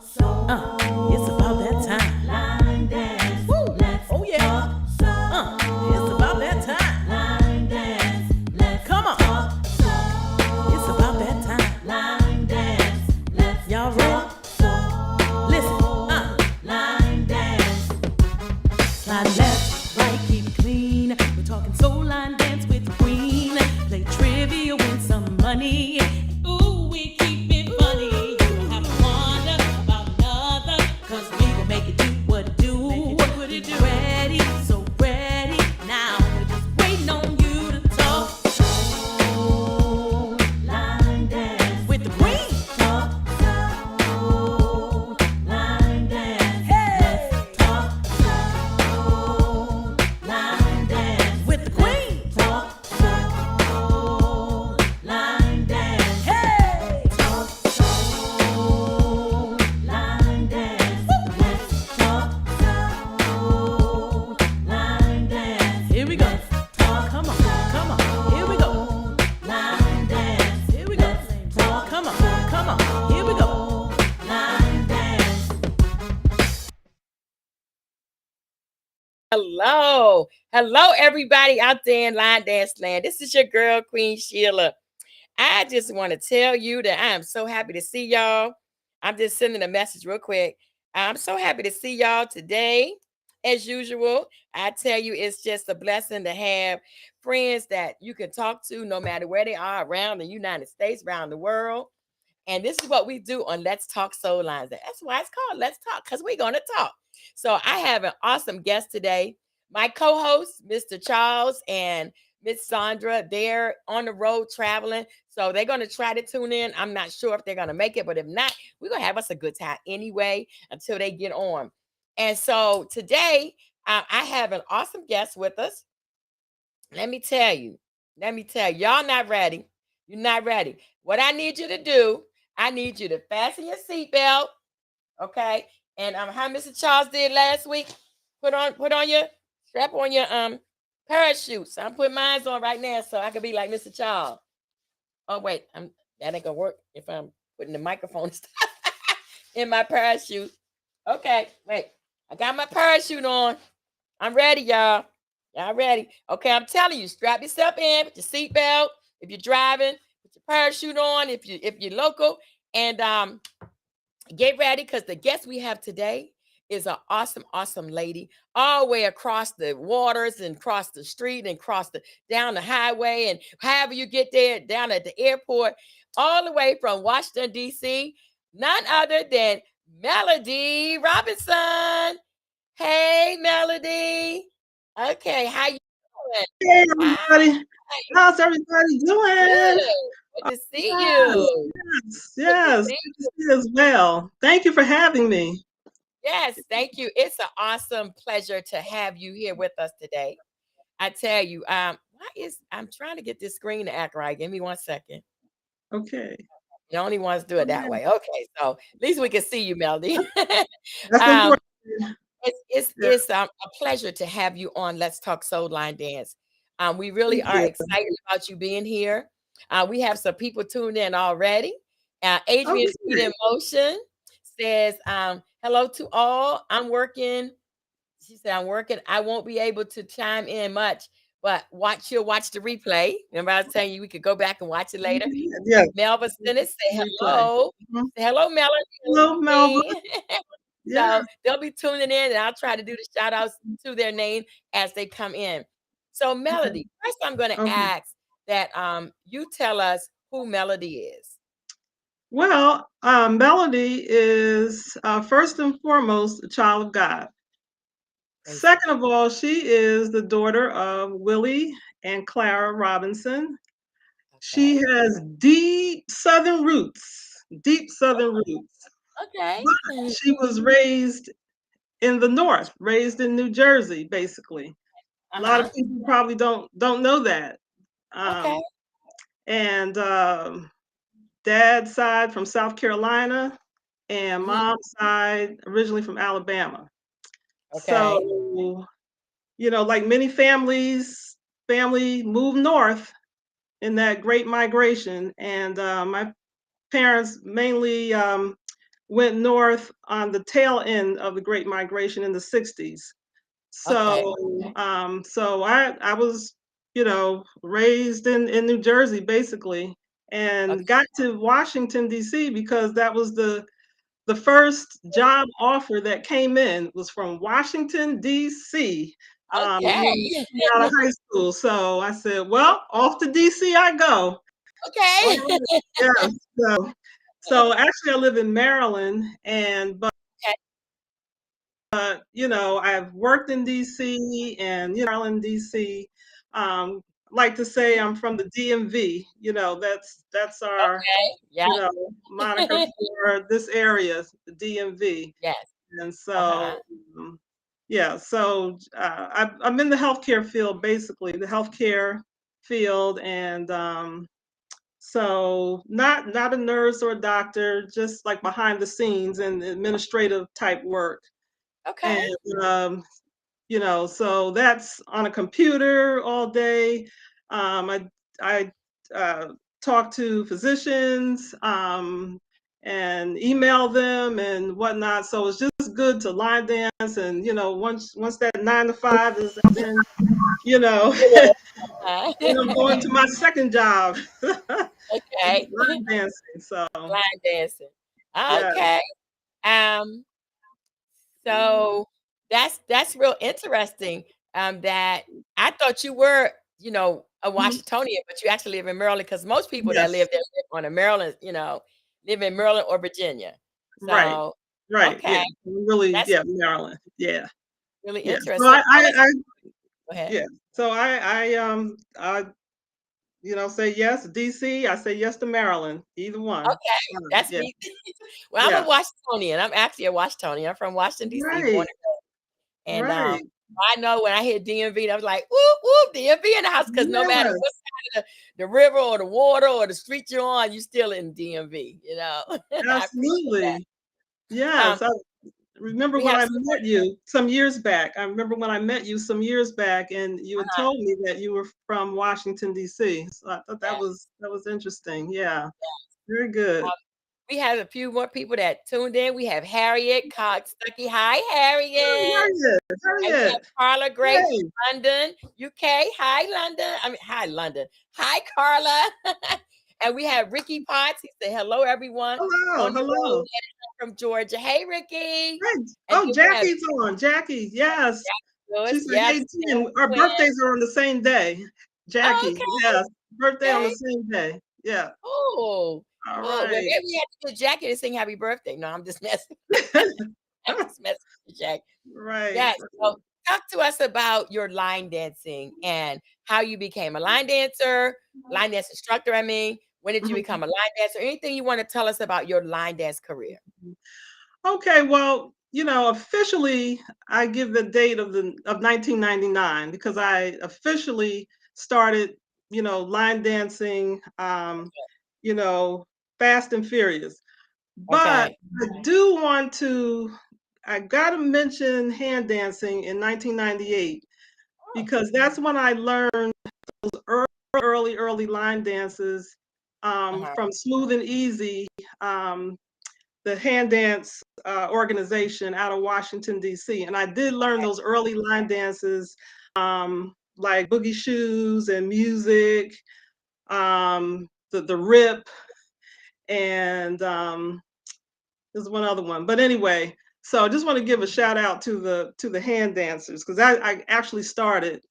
It's about that time. Line dance. Woo! Let's Oh yeah. talk It's about that soul. time. Line dance. Let's Come on. talk It's about soul. that time. Line dance. Let's Y'all ready? talk Listen. soul. Line dance. Slide left, right, keep it clean. We're talking soul line dance with the queen. Play trivia, win some money. Ooh, we keep it funny. You don't have to wonder about another. Cause we gon' make it do what it do. What it do. Ready, so ready. Now we're just waiting on you to talk Soul. Line dance. with the queen. Talk soul. Line dance. Hey, Let's talk soul. Line dance. with the queen. Talk soul. Line dance. Hey, Talk soul. Line dance. Let's talk soul. Line dance. here we go. Talk Come on. Here we go. line dance. Here we go. Talk Come on. Here we go. line dance. Hello, everybody out there in Line Dance Land. This is your girl, Queen Sheila. I just want to tell you that I am so happy to see y'all. I'm just sending a message real quick. I'm so happy to see y'all today. As usual, I tell you, it's just a blessing to have friends that you can talk to no matter where they are around the United States, around the world. And this is what we do on Let's Talk Soul Lines. That's why it's called Let's Talk, because we're going to talk. So I have an awesome guest today. My co-host, Mr. Charles and Miss Sandra, they're on the road traveling. So they're going to try to tune in. I'm not sure if they're going to make it, but if not, we're going to have us a good time anyway until they get on. And so today, I have an awesome guest with us. Let me tell you. Y'all not ready. You're not ready. What I need you to do, I need you to fasten your seatbelt, okay? And how Mr. Charles did last week, put on your strap on your parachutes. I'm putting mine on right now so I can be like Mr. Charles. Oh wait, that ain't gonna work if I'm putting the microphone in my parachute. Okay, wait. I got my parachute on. I'm ready, y'all. Y'all ready? Okay, I'm telling you, strap yourself in with your seatbelt. If you're driving, put your parachute on. If you're local, and get ready because the guest we have today is an awesome lady, all the way across the waters and across the street and down the highway and however you get there, down at the airport, all the way from Washington D.C. None other than Melody Robinson. Hey, Melody. Okay, how you doing? Hey Hi, everybody, how's everybody doing? good. Good to see Yes, you. yes, Good to yes, see good to you. see you as well. Thank you for having me. Yes, thank you. It's an awesome pleasure to have you here with us today. I tell you, I'm trying to get this screen to act right. Give me 1 second. Okay, The only ones do it that okay. way. Okay, so at least we can see you, Melody. That's um, important. Yeah, it's a pleasure to have you on Let's Talk Soul Line Dance. We really thank are you. excited about you being here. We have some people tuned in already. Adrian Speed Okay, in Motion says, hello to all. I'm working. She said, I'm working. I won't be able to chime in much, but you'll watch the replay. Remember, I was telling you we could go back and watch it later. yes, Melva Stennis say replay. hello. Mhm. Say hello, Melanie. Hello, Hello, Melba. Queen. Yeah, So they'll be tuning in, and I'll try to do the shout outs to their name as they come in. So, okay, Melody, first I'm going to okay. ask that you tell us who Melody is. Well, Melody is first and foremost a child of God. Praise Second God. of all, she is the daughter of Willie and Clara Robinson. She Okay. has deep Southern roots, deep Southern roots. Okay. But she was raised in the North, raised in New Jersey, basically. A lot Uh-huh. of people probably don't know that. Okay. Um, and dad's side from South Carolina, and Mhm. mom's side originally from Alabama. Okay. So, like many families, family moved north in that great migration, and my parents mainly went north on the tail end of the Great Migration in the 60s. Okay. So, so I was, raised in New Jersey basically, and Okay. got to Washington D.C. because that was the first job offer that came in was from Washington D.C. Okay. Out of high school. So I said, "Well, off to D.C. I go." All Okay. right. Yes. So actually, I live in Maryland, and Okay. I've worked in DC and Maryland, DC. Like to say I'm from the DMV. That's our Okay. Yeah. moniker for this area, the DMV. Yes. And Uh-huh. so, yeah, so I'm in the healthcare field, basically the healthcare field, and so not a nurse or a doctor, just like behind the scenes and administrative type work. Okay. And so that's on a computer all day. I talk to physicians and email them and whatnot. So it's just good to line dance, and once that 9 to 5 is in, you know, Uh, then I'm going to my second job, which is okay. line dancing. So Line dancing. yeah. Okay. Um, so that's real interesting. That I thought you were, a Mhm. Washingtonian, but you actually live in Maryland because most people that Yes. live there live on a Maryland, live in Maryland or Virginia. Right. So, Right. Yeah. okay, Really. that's Yeah. Maryland. Yeah. really Yeah. So interesting. I was Go ahead. yeah. So I say yes to DC. I say yes to Maryland. Either one. Okay, that's Yeah. me. Well, I'm a Yeah. Washingtonian. I'm actually a Washingtonian. I'm from Washington, D.C., born Right. and, Right. I know when I hear DMV, I was like, "Whoop, whoop, DMV in the house," because no matter what Yes. side of the river or the water or the street you're on, you still in DMV, you know? I appreciate that. Absolutely. Um, Yes. I remember we when have I someone met you some years back. I remember when I met you some years back, and you had uh-huh, told me that you were from Washington D.C. So I thought that yeah, was interesting. Yeah. Very um, good. we have a few more people that tuned in. We have Harriet Cox Stuckey. Hi, Oh, Harriet. Harriet. And we have Harriet. Carla Gray from Hey. London, UK. Hi, London. I mean, hi, London. Hi, Carla. And we have Ricky Potts. He said, hello, everyone Hello. on the road Hello. from Georgia. Hey, Ricky. Hey. And Oh, then we have Jackie's on. Jackie. Yes. Lewis. She said, Yep. "Hey, Tim, our Twin. birthdays are on the same day." Oh, Jackie, okay. yes, birthday on the Okay. same day. Yeah. Oh, All oh, well, right. maybe we have to get Jackie to sing happy birthday. No, I'm just messing. I'm just messing with Jackie. Right. Yes. So talk to us about your line dancing and how you became a line dance instructor. I mean, when did you become a line dancer? Anything you want to tell us about your line dance career? Okay, well, officially, I give the date of 1999 because I officially started, line dancing, you know, Fast and Furious. But Okay. I do want to, I got to mention hand dancing in 1998 Oh, because that's when I learned early line dances uh-huh. from Smooth and Easy, the hand dance organization out of Washington, D.C. And I did learn those early line dances like Boogie Shoes and Music, the Rip, and there's one other one. But anyway, so I just want to give a shout out to the hand dancers because I actually started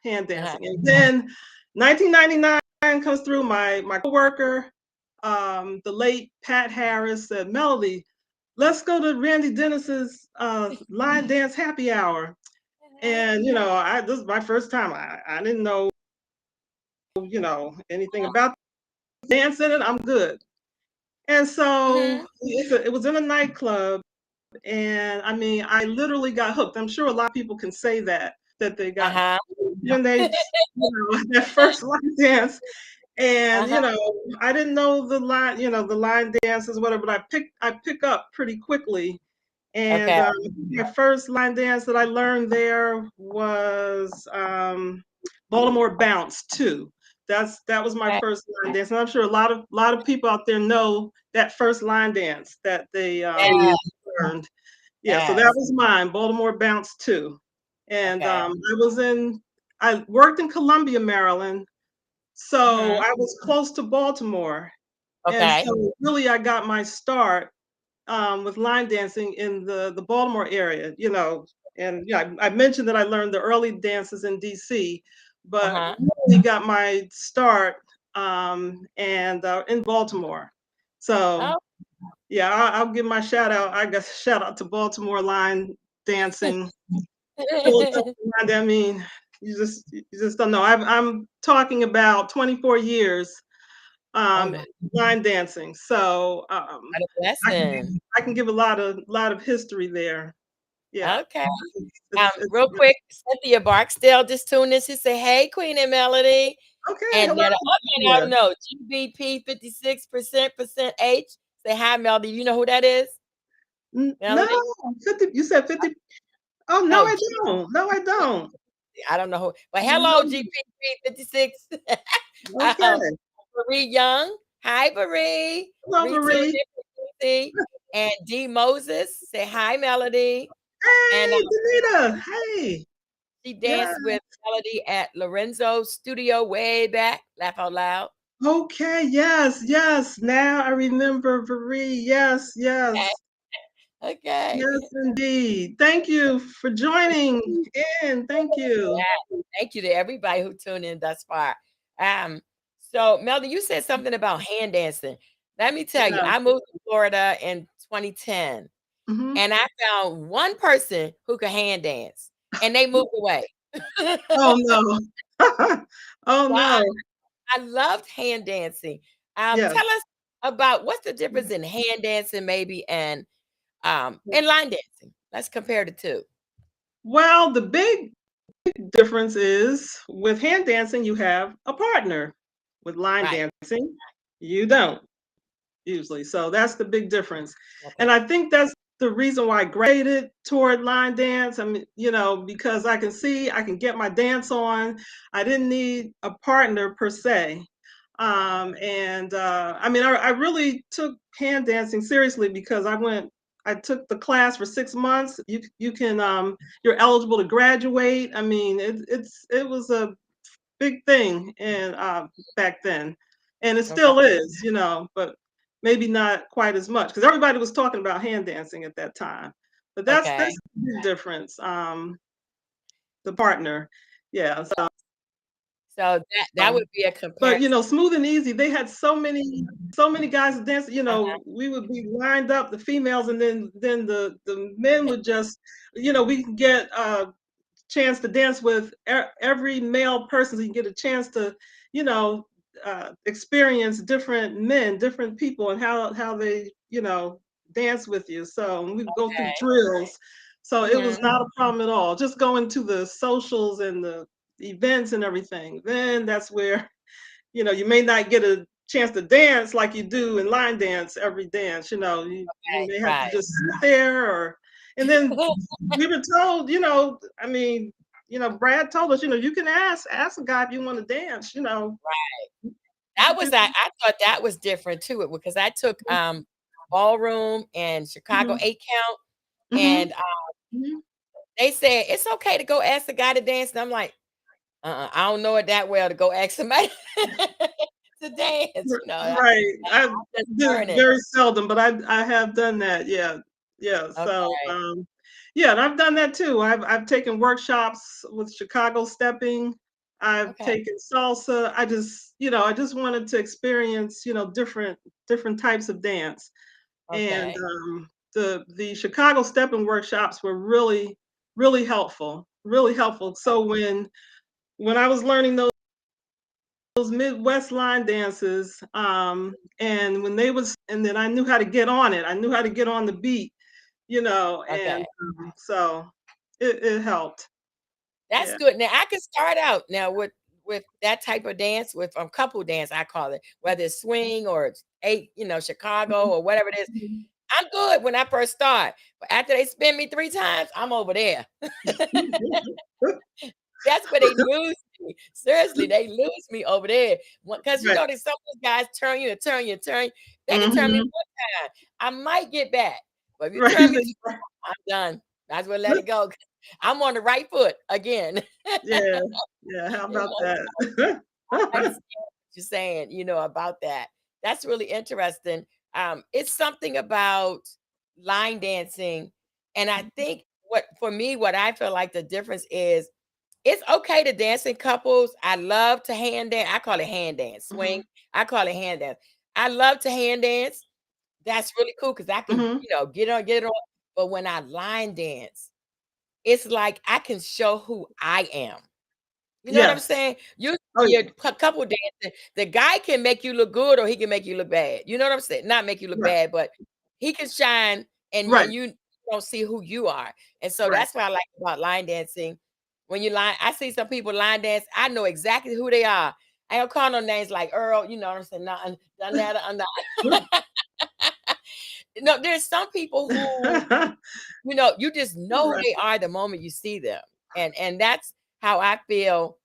hand Uh-huh. dancing. And then 1999 comes through, my coworker, the late Pat Harris said, "Melody, let's go to Randy Dennis's line dance happy hour." And this is my first time. I didn't know anything about dancing, and I'm good. And so Mm-hmm. it was in a nightclub. And I mean, I literally got hooked. I'm sure a lot of people can say that they got Uh-huh. when they, that first line dance. And Uh-huh. I didn't know the line dances, whatever. But I pick up pretty quickly. And Okay. my first line dance that I learned there was Baltimore Bounce too. That was my Okay. first line dance, and I'm sure a lot of people out there know that first line dance that they Yes. learned. Yeah, so that Yes. was mine, Baltimore Bounce 2. And Okay. I worked in Columbia, Maryland, so Hmm. I was close to Baltimore. And Okay. so really I got my start with line dancing in the Baltimore area, and yeah, I mentioned that I learned the early dances in DC, but Uh-huh. really got my start and in Baltimore. So Oh. yeah, I'll give my shout out. I guess shout out to Baltimore line dancing. Philadelphia line. I mean, you just don't know. I'm talking about 24 years Oh, um, that- line dancing. So what a I can blessing. I can give a lot of history there. Yeah. Okay. It's Real quick, Cynthia Barksdale just tuned in. She said, "Hey, Queen and Melody." okay. And Hello. now the other man I Yeah. don't know, GBP 56% H. Say hi, Melody. You know who that is? No, Melody? 50, you said 50. Oh, no, No, I don't. No, I don't. I don't know who. But hello, No. GBP 56. um, Okay. Marie Young. Hi, Marie. Hello, Marie tuned Marie. in from DC. And D Moses. Say hi, Melody. And Hey, Danita. Hey. she Yeah. danced with Melody at Lorenzo's studio way back. Laugh out loud. Okay. Yes. Yes. Now I remember Marie. Yes. Okay. Yes. Okay. Yes, indeed. Thank you for joining in. Thank you. Thank you to everybody who tuned in thus far. Um, so Melody, you said something about hand dancing. Let me tell you, Yeah. I moved to Florida in 2010, Mhm. and I found one person who could hand dance, and they moved away. Oh, no. Oh, So I, no. I loved hand dancing. Yes. Tell us about what's the difference in hand dancing, maybe, and line dancing. Let's compare the two. Well, the big difference is with hand dancing, you have a partner. With line Right. dancing, you don't usually. So that's the big difference. Okay. And I think that's the reason why I graded toward line dance. I mean, because I can see I can get my dance on. I didn't need a partner per se. And I mean, I really took hand dancing seriously because I took the class for 6 months. You can you're eligible to graduate. I mean, it was a big thing and back then, and it Okay. still is, but maybe not quite as much because everybody was talking about hand dancing at that time. But that's Okay. the big difference. The partner, yeah. So that So, would be a but comparison. Smooth and Easy, they had so many guys dancing. We would be lined up, the females, and then the men would just, we can get chance to dance with every male person, so you get a chance to, you know, experience different men, different people, and how they, dance with you. So we would go through drills. So it was Mhm. not a problem at all. Just going to the socials and the events and everything. Then that's where, you may not get a chance to dance like you do in line dance every dance. You may have to Right. just sit there and then we were told, I mean, Brad told us, you can ask a guy if you want to dance, That Just was I thought that was different too, because I took, ballroom and Chicago mhm, 8 count, mhm, and, mhm. they said, "It's okay to go ask a guy to dance," and I'm like, I don't know it that well to go ask somebody to dance, Right. I I'm just did it learning." very seldom, but I have done that. Yeah. Yeah. So Okay, yeah, and I've done that too. I've taken workshops with Chicago stepping. I've okay, taken salsa. I just wanted to experience, different types of dance. And okay, the Chicago stepping workshops were really, really helpful. Really helpful. So when I was learning those Midwest line dances, and and then I knew how to get on it. I knew how to get on the beat, okay. and so it helped. That's Yeah. good. Now I can start out now with that type of dance, with couple dance, I call it, whether it's swing or it's Chicago or whatever it is. Mhm. I'm good when I first start, but after they spin me 3 times, I'm over there. That's where they lose. me. Seriously, they lose me over there. Because you Right. know that some of those guys turn you and turn you and turn you. They can turn me Mhm. one time. I might get back. But if you Right. turn me two times, I'm done. Might as well let it go. I'm on the right foot again. Yeah. Yeah. How You about know, that? I understand what you're saying, about that. That's really interesting. It's something about line dancing. And I think what for me, what I feel like the difference is it's okay to dance in couples. I love to hand dance. I call it hand dance. Swing. Mhm. I call it hand dance. I love to hand dance. That's really cool because I can, Mhm. get it on. But when I line dance, it's like I can show who I am. You know what I'm Yes. saying? You Oh, your yeah. couple dancing, the guy can make you look good or he can make you look bad. You know what I'm saying? Not make you look Right. bad, but he can shine Right. and you don't see who you are. And so Right. that's what I like about line dancing. When you line, I see some people line dance, I know exactly who they are. I don't call no names like Earl, you know what I'm saying? Nothing, done that, no, there's some people who, you just know who Right. they are the moment you see them. And that's how I feel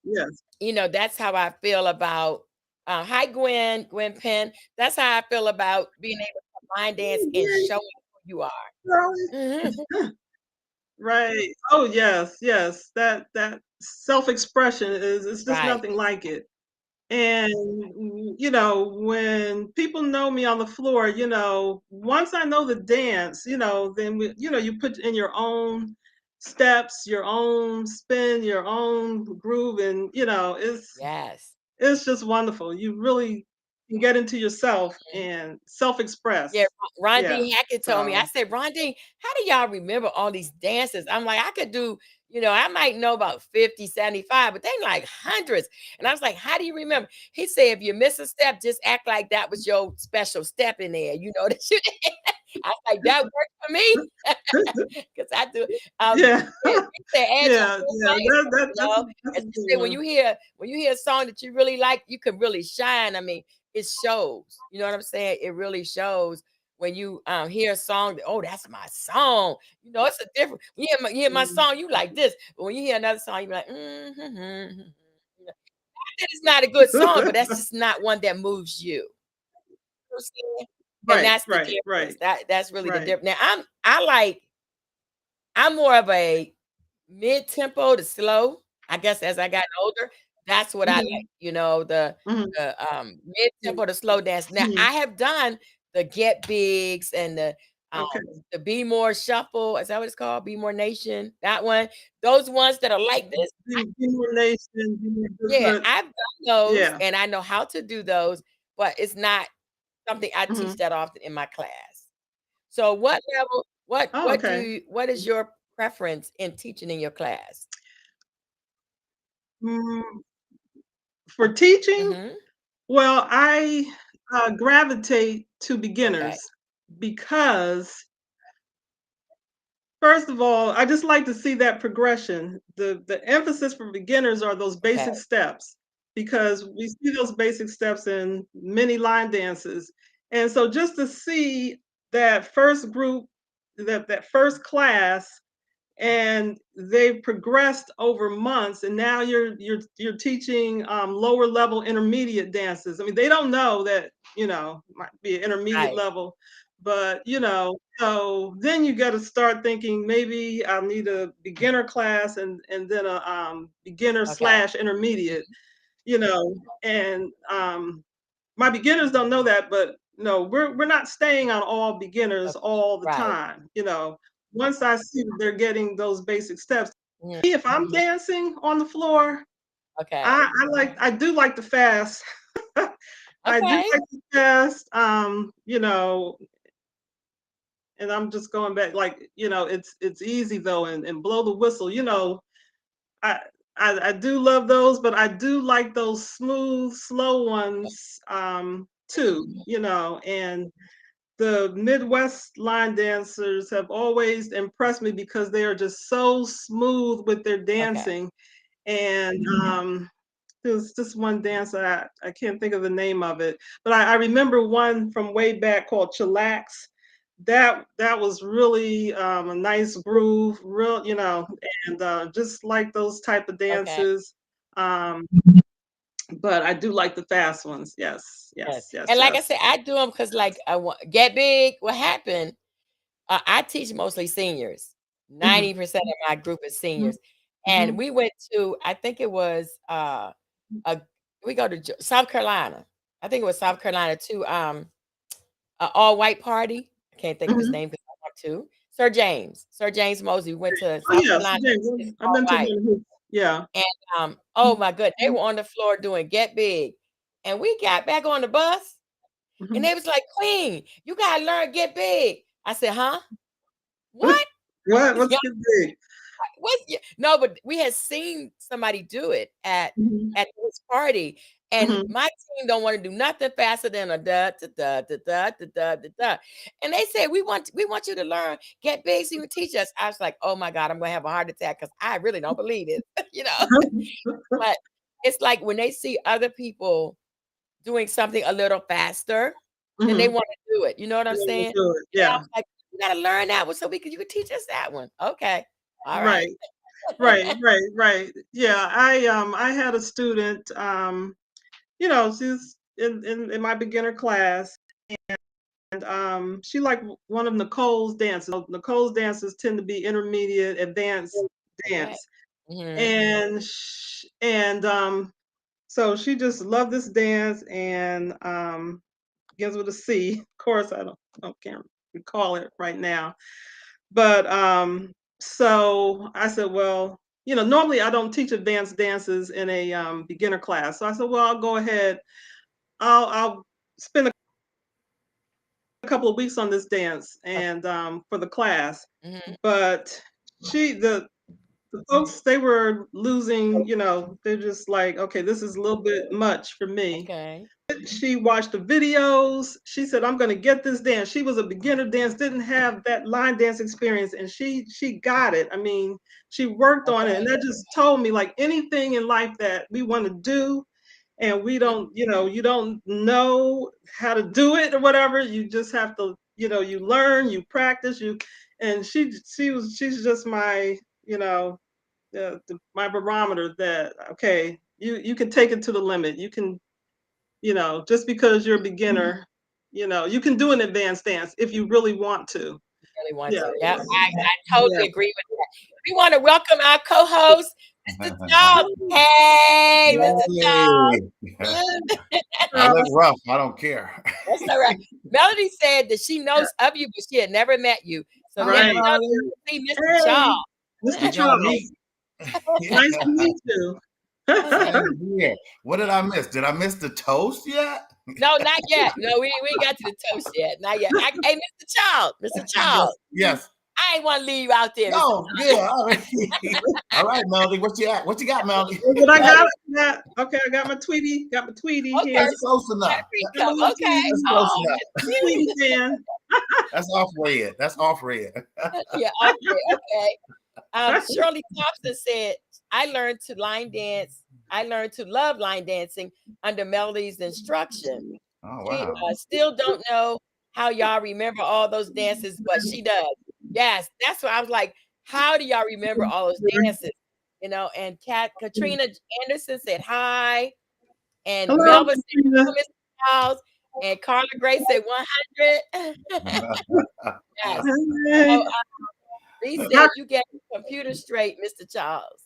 Yes. that's how I feel about hi Gwen Penn. That's how I feel about being able to line dance and Yay, showing who you are. Charlie. Mhm. Right. Oh, yes, yes. That self-expression is it's just Right. nothing like it. And, when people know me on the floor, once I know the dance, then you put in your own steps, your own spin, your own groove, and Yes. it's just wonderful. You really can get into yourself Mhm. and Yeah, self-express. Yeah. Rondine Hackett told me. I So, said, Rondine, how do y'all remember all these dances? I'm like, I could do, I might know about 50, 75, but they like hundreds. And I was like, how do you remember? He said, if you miss a step, just act like that was your special step in there. You know that you did. I was like, that worked for me. Because I do. yeah. He said, add your Yeah, whole yeah. life. That's a As that's a you good say, one. when you hear a song that you really like, you can really shine. I mean, it shows. You know what I'm saying? It really shows when you hear a song that, oh, that's my song. It's a different. You hear my Mhm. song, you like this, but when you hear another song, you be like, mm-hmm. It's not a good song, but that's just not one that moves you. You know what I'm saying? And Right, that's the right, difference. right, That's really the right. difference. Now I'm more of a mid-tempo to slow. I guess as I got older, that's what I like, Mhm, mhm, mid-tempo to slow dance. Now, mhm. I have done the Get Bigs and um, Okay. the Be More Shuffle. Is that what it's called? Be More Nation, that one. Those ones that are like this, Be More Nation, Be More yeah, Different. I've done those Yeah. and I know how to do those, but it's not something I teach Mhm. that often in my class. So what level, Oh, okay. what is your preference in teaching in your class? Mm, for teaching, Mhm. well, I gravitate to Okay. beginners because first of all, I just like to see that progression. The emphasis for beginners are those Okay. basic steps because we see those basic steps in many line dances. And so just to see that first group, that first class, and they've progressed over months, and now you're teaching lower level intermediate dances. I mean, they don't know that might be an intermediate Right. level, but so then you got to start thinking maybe I need a beginner class and then a beginner Okay. slash intermediate, and my beginners don't know that, but no, we're not staying on all beginners Okay. all the Right. time. Once I see that they're getting those basic steps, Mhm. if I'm Mhm. dancing on the floor, Okay. I do like the fast. I do Okay. like the fast. And I'm just going back, like, it's easy though, and blow the whistle. I, I do love those, but I do like those smooth, slow ones too. And the Midwest line dancers have always impressed me because they are just so smooth with their Okay. dancing. And there's this one dance I can't think of the name of it, but I remember one from way back called Chillax. That was really a nice groove, real, and just like those type of Okay. dances. Um, but I do like the fast ones. Yes, Yes. yes, yes, And like I yes. said, I do them because, like, Get Big. What happened? I teach mostly seniors. Mhm, 90% of my group is mhm, seniors, and mhm. we went to. I think it was a. We go to South Carolina. I think it was South Carolina to an all white party. I can't think of his Mhm. name because I want to. Sir James Mosey. We went to Oh South yes, Carolina. James. It's I've all been to white. one of his. Yeah. And oh my good, they were on the floor doing Get Big. And we got back on the bus and Mhm. they was like, Queen, you gotta learn Get Big. I said, huh? What? What? What's Yeah, good big? no, but we had seen somebody do it Mhm, at this party. And mhm. my team don't want to do nothing faster than a da da da da da da da da da. And they said, we want you to learn Get Big so you can teach us. I was like, oh my God, I'm gonna have a heart attack because I really don't believe it, you know. But it's like when they see other people doing something a little faster, then they Mhm. wanna do it, you know what I'm Yeah, we'll saying? do it. And I Yeah. was like, "You gotta learn that one so you can teach us that one." "Okay. Alright." Right. Right. Right. Right. Yeah. I had a student. She's in my beginner class, and she liked one of Nicole's dances. Nicole's dances tend to be intermediate, advanced Okay. dance, Mhm. and so she just loved this dance, and begins with a C. Of course, I can't recall it right now. But so I said, well, normally I don't teach advanced dances in a beginner class. So I said, well, I'll go ahead. I'll spend a couple of weeks on this dance and for the class. Mhm. But the folks, they were losing. They're just like, okay, this is a little bit much for me. Okay. She watched the videos. She said, "I'm going to get this dance." She was a beginner dance, didn't have that line dance experience, and she got it. I mean, she worked on it, and Okay. that just told me like anything in life that we want to do, and we Mhm. don't, you don't know how to do it or whatever. You just have to, you learn, you practice, and she's just my, my barometer that okay, you can take it to the limit. You can just because you're a beginner, you can do an advanced dance if you really want to. Really want Yeah. to. Yep. I Yeah. totally agree with that. We wanna welcome our co-host, Mr. Charles. Hey, Mr. Charles. Yay! I Uh, look rough. I don't care. That's all right. Melody said that she yeah. knows of you, but she had never met you. So Hi, get to Right. know Molly. you, see Mr. Hey, Charles. We Mr. gotta Charles. meet. Nice to meet you. Same here. What did I miss? Did I miss the toast yet? No, not yet. No, we ain't got to the toast yet. Not yet. Hey, Mr. Charles, Mr. Yes, Charles, yes. I ain't want to leave you out there, Mr. No, yeah. All right, all right, Melody. What you at? What you got, Melody? What I Charles. got? Okay, I got my Tweety here. Okay, That's close enough. paprika. Got my little Okay. That's Tweety, close Oh, enough. Miss the Tweety fan. That's off red. That's off red. yeah. Okay. Okay. Shirley Thompson said, "I learned to line dance. I learned to love line dancing under Melody's instruction. Oh She wow. still don't know how y'all remember all those dances, but she does. Yes, that's why I was like, how do y'all remember all those dances? And Katrina Anderson said hi, and Hello, Melba said, Katrina. "Hello, Mr. Charles," and Carla Gray said 100. Yes. So Hey. Lee said, "You get your computer straight, Mr. Charles."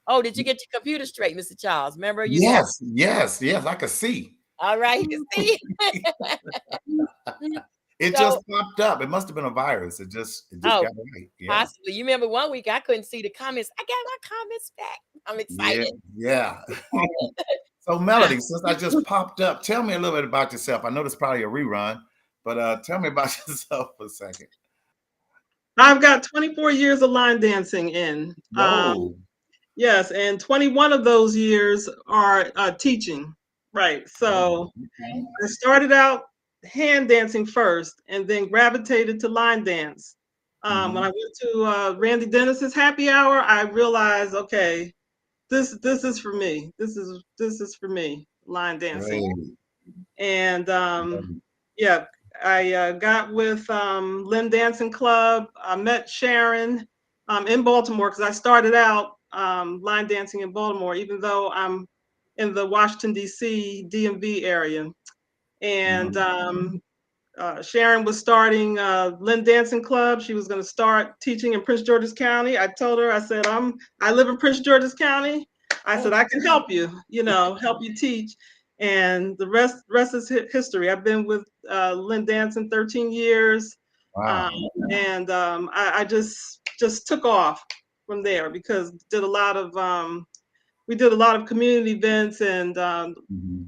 Oh, did you get your computer straight, Mr. Charles? Remember you said, Yes, yes, yes. I could see. all right, you see? It So, just popped up. It must have been a virus. It just oh, got right. Yeah. possibly. You remember one week I couldn't see the comments. I got my comments back. I'm Yeah. excited. Yeah. So Melody, since I just popped up, tell me a little bit about yourself. I know this is probably a rerun, but tell me about yourself for a second. I've got 24 years of line dancing in. Whoa. Yes, and 21 of those years are teaching. Right. Oh, So okay. I started out hand dancing first and then gravitated to line dance. When I Mhm. went to Randy Dennis's happy hour, I realized, okay, this is for me. This is for me, line dancing. Great. And Great. yeah, I got with Lynn Dancing Club. I met Sharon in Baltimore because I started out line dancing in Baltimore, even though I'm in the Washington, D.C. DMV area. And Sharon was starting Lynn Dancing Club. She was going to start teaching in Prince George's County. I told her, I said, I live in Prince George's County. I said, I can help you, help you teach. And the rest is history. I've been with Lynn Dancing 13 years. Wow. I just took off from there because we did a lot of community events, and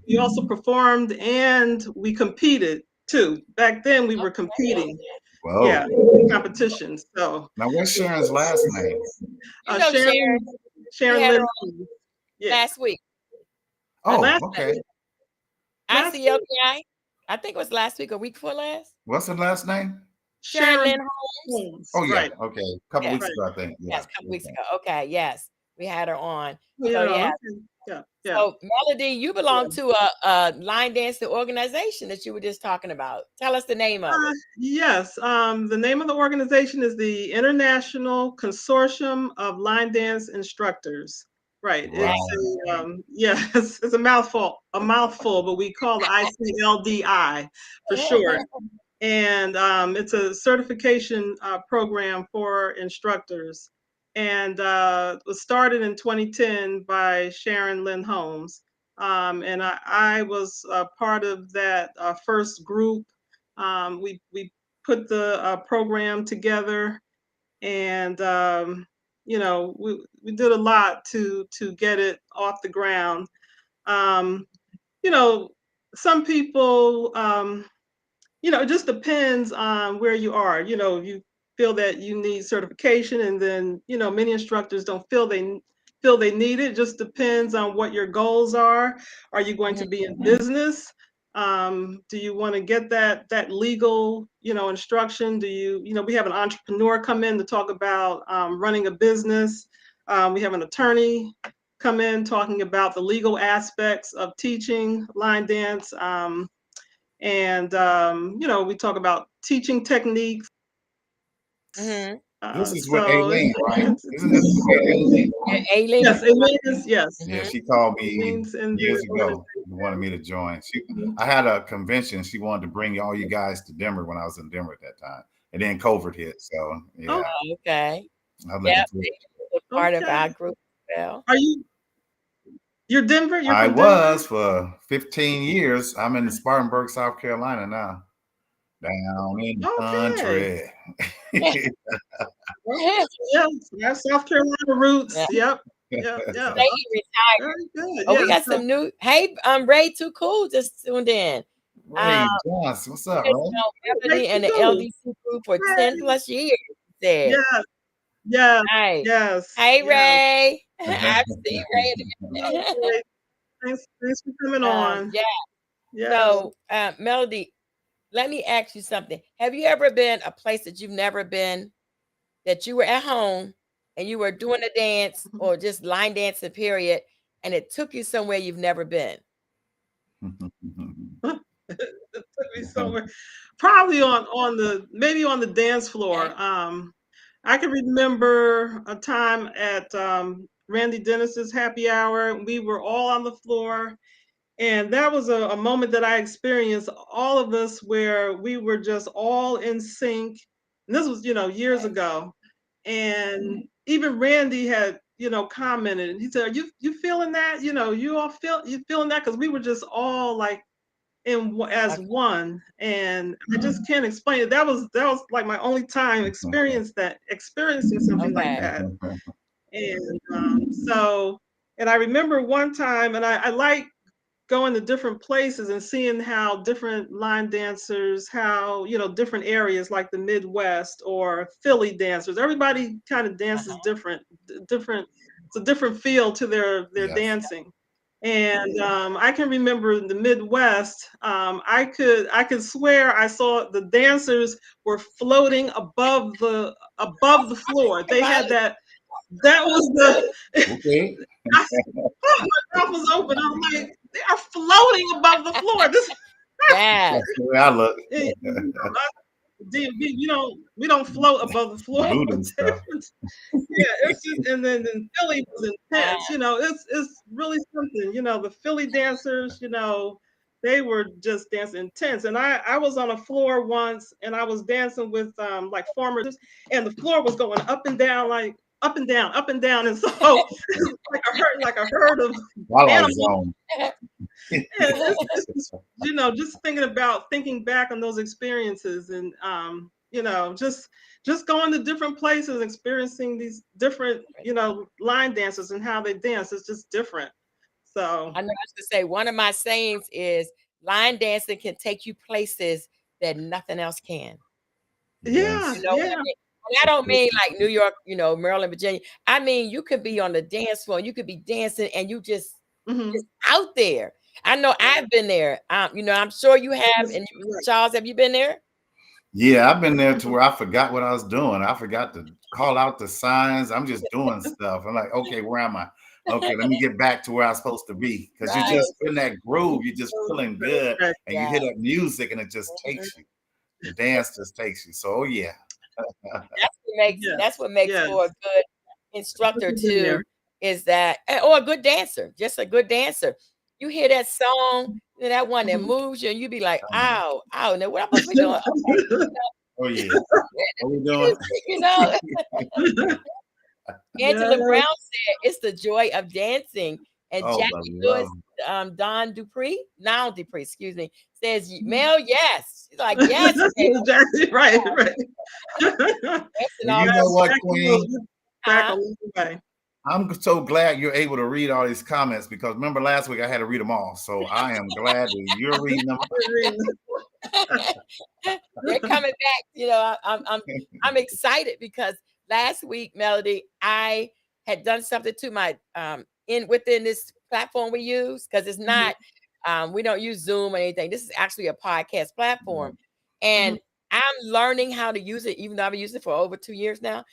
we also performed and we competed too. Back then we were competing. Whoa. Yeah, competition. So now what's Sharon's last name? Sharon Lynn. Yeah. Last week. Oh, okay. ICLPI. I think it was last week or week before last. What's her last name? Sharon Lynn Holmes. Oh yeah. Right. Okay. A couple weeks ago, I think. Yes, a couple weeks ago. Okay, yes. We had her on. Yeah. So Melody, you belong to a line dancing organization that you were just talking about. Tell us the name of it. Yes. The name of the organization is the International Consortium of Line Dance Instructors. Right. Wow. It's a mouthful, but we call it ICLDI for short. And it's a certification program for instructors. And it was started in 2010 by Sharon Lynn Holmes. And I was part of that first group. We put the program together, and we did a lot to get it off the ground. Some people, it just depends on where you are. You feel that you need certification, and then many instructors don't feel they need it. Just depends on what your goals are. Are you going to be in business? Do you want to get that legal instruction? Do you we have an entrepreneur come in to talk about running a business. We have an attorney come in talking about the legal aspects of teaching line dance. We talk about teaching techniques. This is with Aileen, right? Isn't this with Aileen? Aileen? Yes, Aileen is, yes. Yeah, she called me years ago. She wanted me to join. I had a convention. She wanted to bring all you guys to Denver when I was in Denver at that time. And then COVID hit. So, yeah. Oh, okay. Part of our group as well. You're Denver? I was for 15 years. I'm in Spartanburg, South Carolina now. Down in the country. Yes, South Carolina roots. Yep. They retired. We got some new. Hey, Ray Too Cool just tuned in. Ray Johnson, what's up, Ray? And the LDC group for 10 plus years. Yes. Hey, Ray. I see Ray. Thanks for coming on. Yeah. So, Melody, let me ask you something. Have you ever been a place that you've never been, that you were at home and you were doing a dance or just line dancing, period, and it took you somewhere you've never been? It took me somewhere, probably on the dance floor. I can remember a time at Randy Dennis's happy hour. We were all on the floor. And that was a moment that I experienced, all of us, where we were just all in sync. And this was, years ago. And even Randy had, commented, and he said, "Are you feeling that? You all feeling that?" Because we were just all like as one. And I just can't explain it. That was like my only time experiencing something like that. And I remember one time, and I like going to different places and seeing how different line dancers, different areas like the Midwest or Philly dancers, everybody kind of dances different. It's a different feel to their dancing. And I can remember in the Midwest, I could swear I saw the dancers were floating above the floor. They had that was the okay. my mouth was open. I'm like, they are floating above the floor. This That's the way I look. we don't float above the floor. it's just, and then Philly was intense. It's really something. The Philly dancers, they were just dancing intense. And I was on a floor once, and I was dancing with like former, and the floor was going up and down, like up and down, up and down, and so like a herd of animals. Just thinking back on those experiences, and just going to different places, experiencing these different, line dancers and how they dance. It's just different. So I know I was to say one of my sayings is line dancing can take you places that nothing else can. Yeah, You know what I mean? And I don't mean like New York, Maryland, Virginia. I mean, you could be on the dance floor, and you could be dancing, and you just out there. I know I've been there. I'm sure you have. And Charles, have you been there? Yeah, I've been there to where I forgot what I was doing. I forgot to call out the signs. I'm just doing stuff. I'm like, okay, where am I? Okay, let me get back to where I'm supposed to be. Because you're just in that groove. You're just feeling good. And you hear that music, and it just takes you. The dance just takes you. So, yeah. That's what makes for a good instructor, too, is that, or a good dancer, just a good dancer. You hear that song, that one that moves you, and you be like, ow, now what am I supposed to be doing? Okay. Oh, yeah. What are we doing? Angela Brown said it's the joy of dancing. And Jackie Lewis, Don Dupree, excuse me, says, Mel, yes. She's like, yes. Right. You know what, Queen? I'm so glad you're able to read all these comments, because remember last week I had to read them all. So I am glad that you're reading them. They're coming back. I'm excited because last week, Melody, I had done something to my within this platform we use, because it's not we don't use Zoom or anything. This is actually a podcast platform, and I'm learning how to use it, even though I've used it for over 2 years now.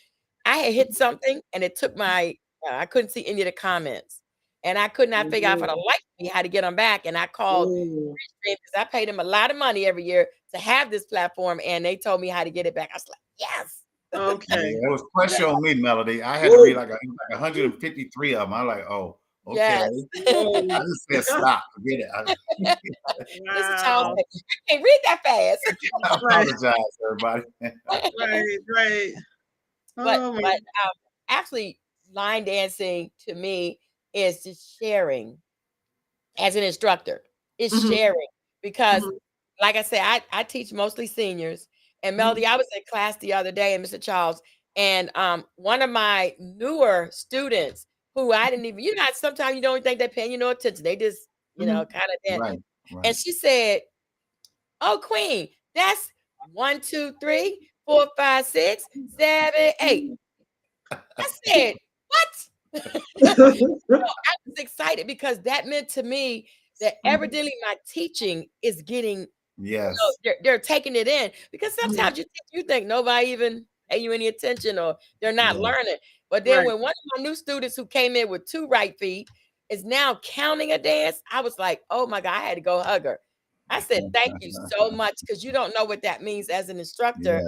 I had hit something, and it took my I couldn't see any of the comments, and I could not figure out for the life of me how to get them back. And I called because I paid them a lot of money every year to have this platform, and they told me how to get it back. I was like, yes. Okay. There was pressure on me, Melody. I had to read like 153 of them. I'm like, oh, okay. Yes. I just said stop. Forget it. Mr. Charles, I can't read that fast. I apologize, everybody. Right. But actually, line dancing to me is just sharing as an instructor. It's sharing, because like I said, I teach mostly seniors. And Melody, I was in class the other day, and Mr. Charles, and one of my newer students who I didn't even, sometimes you don't think they're paying you no attention. They just, kind of dance. Right. And she said, oh, Queen, that's 1, 2, 3, 4, 5, 6, 7, 8. I said, what? I was excited, because that meant to me that evidently my teaching is getting, they're taking it in, because sometimes you think nobody even pay you any attention, or they're not learning. But then when one of my new students who came in with 2 right feet is now counting a dance, I was like, oh my God, I had to go hug her. I said, thank you so much, because you don't know what that means as an instructor,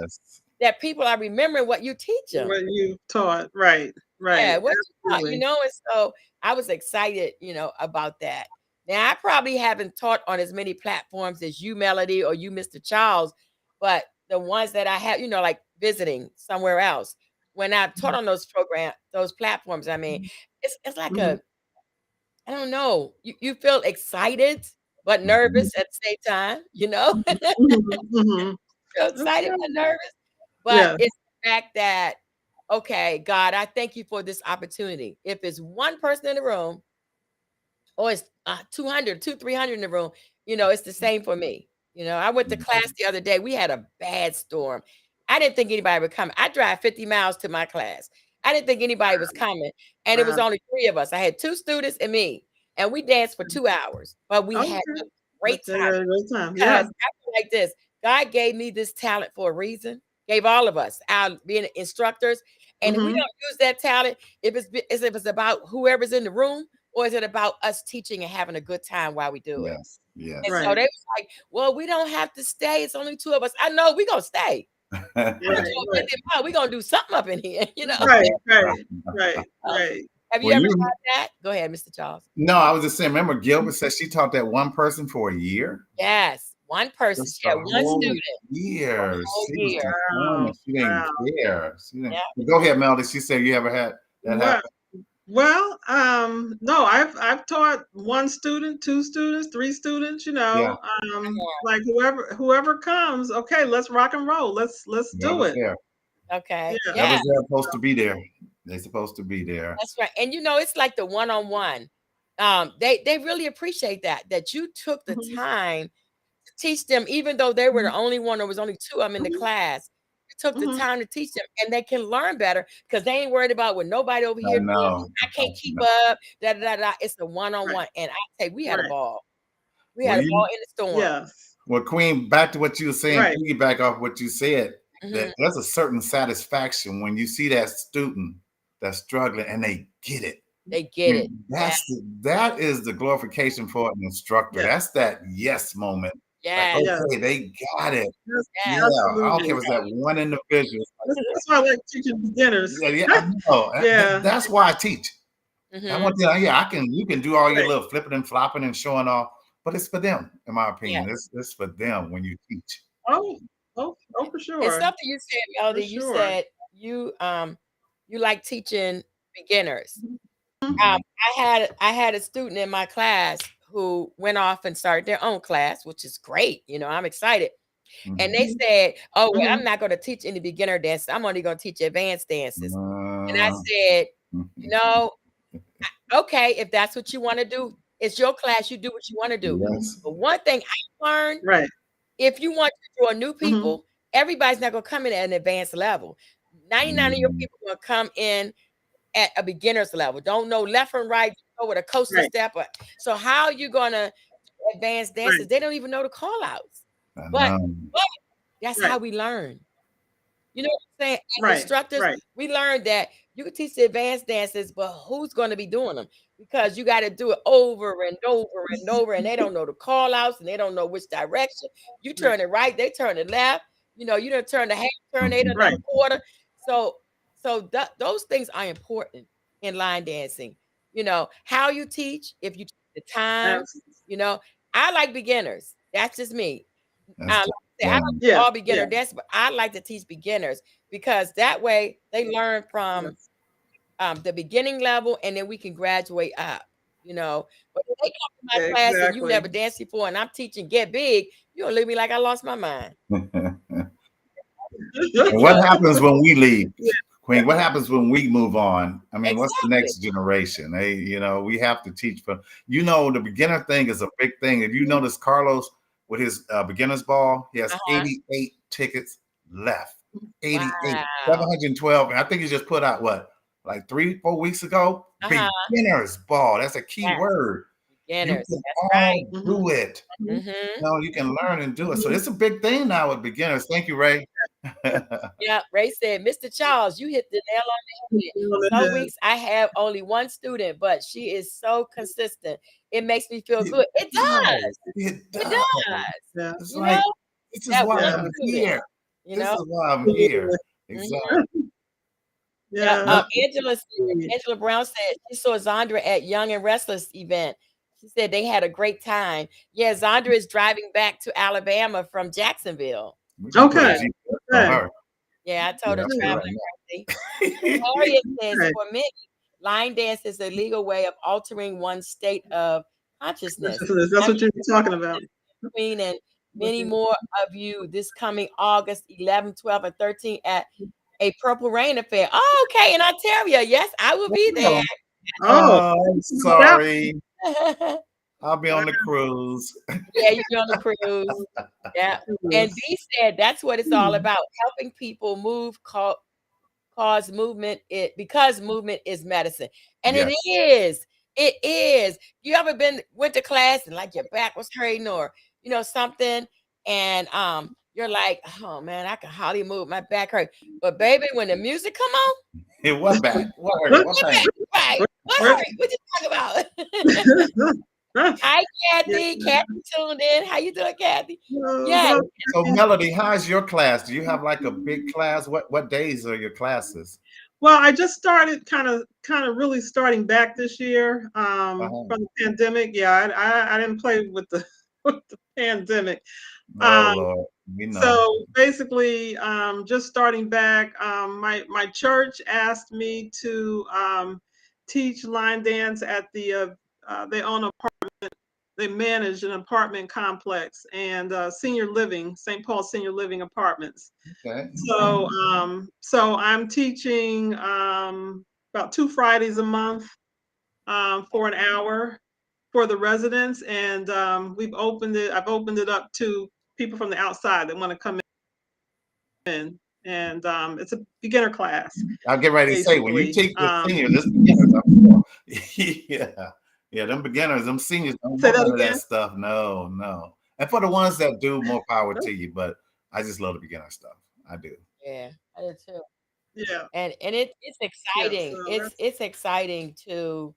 that people are remembering what you teach them. What you taught, right. Yeah, what you taught, and so I was excited, about that. Now, I probably haven't taught on as many platforms as you, Melody, or you, Mr. Charles, but the ones that I have, like visiting somewhere else, when I taught on those platforms, I mean, it's like I don't know, you feel excited, but nervous at the same time, Feel excited but nervous. But it's the fact that, okay, God, I thank you for this opportunity. If it's one person in the room, or it's 200, 300 in the room, it's the same for me. I went to class the other day. We had a bad storm. I didn't think anybody would come. I drive 50 miles to my class. I didn't think anybody was coming. And it was only 3 of us. I had 2 students and me. And we danced for 2 hours. But we had a great time. Because I feel like this. God gave me this talent for a reason. Gave all of us, our being instructors. And if we don't use that talent, if it's about whoever's in the room, or is it about us teaching and having a good time while we do it? Yes. And so they was like, well, we don't have to stay. It's only 2 of us. I know we're going to stay. We're gonna do something up in here, you know. Right. Have you Well, ever you- tried that? Go ahead, Mr. Charles. No, I was just saying, remember Gilbert said she taught that one person for a year? Yes, one person. Just She had a one whole student. year. whole She was year. determined. She didn't Wow. care. She didn't. Yeah. Go ahead, Melody. She said you ever had that happen. Well, no, I've taught one student, two students, three students, you know, like whoever comes, okay, let's rock and roll. Let's do it. There. Okay. Yeah. Yeah. They're supposed to be there. They're supposed to be there. That's right. And you know, it's like the one-on-one. They really appreciate that you took the Mhm. time to teach them, even though they were the only one, there was only two of them in the class. You took the Mhm. time to teach them, and they can learn better because they ain't worried about what nobody over I here doing. know. I can't keep up. Da, da, da, da. It's the one-on-one. And I say we had a Right. ball. We Well, had a ball in the storm. Yes. Well, Queen, back to what you were saying, Right. piggyback off what you said, Mhm. that there's a certain satisfaction when you see that student that's struggling and they get it. They get it. That is the glorification for an instructor. Yeah. That's that yes moment. Yeah. Like, Yeah. okay, they got it. Yes, Yeah, absolutely. I don't care if it's that one individual. That's why I like teaching beginners. Yeah, I know. Yeah. That's why I teach. Mhm. I want to, you can do all your Right. little flipping and flopping and showing off, but it's for them, in my opinion. It's for them when you teach. Oh, for sure. It's something you said, Melody. You sure. said you like teaching beginners. Mhm. I had a student in my class who went off and started their own class, which is great. You know, I'm excited. And they said, "Oh, well, I'm not going to teach any beginner dances. I'm only going to teach advanced dances." And I said, "You know, okay, if that's what you want to do, it's your class. You do what you want to do." Yes. But one thing I learned, Right. if you want to draw new people, everybody's not going to come in at an advanced level. 99 of your people are going to come in at a beginner's level. Don't know left and right, go with a coaster Right. step. So how are you going to advance dances? Right. They don't even know the call outs. I But know. that's Right. how we learn. You know what I'm saying? As Right, instructors, right. we learned that you can teach the advanced dances, but who's going to be doing them? Because you got to do it over and over and over, and they don't know the call outs and they don't know which direction. You turn it right, they turn it left. You know, you don't turn the half turn, they done Right. a quarter. So those things are important in line dancing. You know, how you teach, if you take the time, Yes. you know, I like beginners. That's just me. That's I don't do Yeah, all beginner yeah. dance, but I like to teach beginners because that way they learn from the beginning level and then we can graduate up, you know. But if they come to my class and you never Exactly. danced before and I'm teaching Get Big, you're gonna leave me like I lost my mind. And what happens when we leave, Queen? What happens when we move on? I mean, what's the next generation? We have to teach for. The beginner thing is a big thing. If you notice, Carlos with his beginner's ball, he has 88 tickets left. 88, Wow. 712, and I think he just put out like 3-4 weeks ago. Beginner's ball. That's a key word. Beginners. You can That's right. all do it. Mhm. You can learn and do it. So it's a big thing now with beginners. Thank you, Ray. Yeah, Ray said, Mr. Charles, you hit the nail on the head. Some weeks I have only one student, but she is so consistent. It makes me feel good. It does. It It does. does. Yeah. It's You like, know, this is that why one I'm student, here. you This know. is why I'm here. Exactly. Yeah. Angela Brown said she saw Zandra at Young and Restless event. She said they had a great time. Yeah, Zandra is driving back to Alabama from Jacksonville. We can put a Okay. GPS on her. Yeah, I told her Yeah, traveling right. crazy. Harriet says Right. for many, line dance is a legal way of altering one's state of consciousness. That's what you're talking about. Queen and many more of you this coming August 11, 12, and 13 at a Purple Rain Affair. Oh, okay, in Ontario. Yes, I will be there. Oh, I'm sorry. I'll be on the cruise. Yeah, you're on the cruise. Yeah. And B said that's what it's all about, helping people move, cause movement, because movement is medicine. And Yes. it is. It is. You ever went to class and like your back was hurting or something, and you're like, oh man, I can hardly move, my back hurt. But baby, when the music come on, What back? What hurt? What pain? right? What hurt? What you talk about? Hi, Kathy. Yeah. Kathy tuned in. How you doing, Kathy? Yeah. Well, So Melody, how's your class? Do you have like a big class? What days are your classes? well, I just started kind of really starting back this year Uh-huh. from the pandemic. Yeah, I didn't play with the with the pandemic. Oh Um, Lord, we know. so basically, just starting back. My church asked me to teach line dance at the they own a they manage an apartment complex and senior living, St. Paul Senior Living Apartments. Okay. So I'm teaching about 2 Fridays a month for an hour for the residents, and I've opened it up to people from the outside that want to come in, and it's a beginner class I'll get ready to say when you basically. teach the seniors, this beginners, I'm sure. Yeah. Yeah, them beginners, them seniors don't Say know that none of that again. stuff. No, no. And for the ones that do, more power to you. But I just love the beginner stuff. I do. Yeah, I do too. Yeah, And it's yeah. exciting. So It's exciting to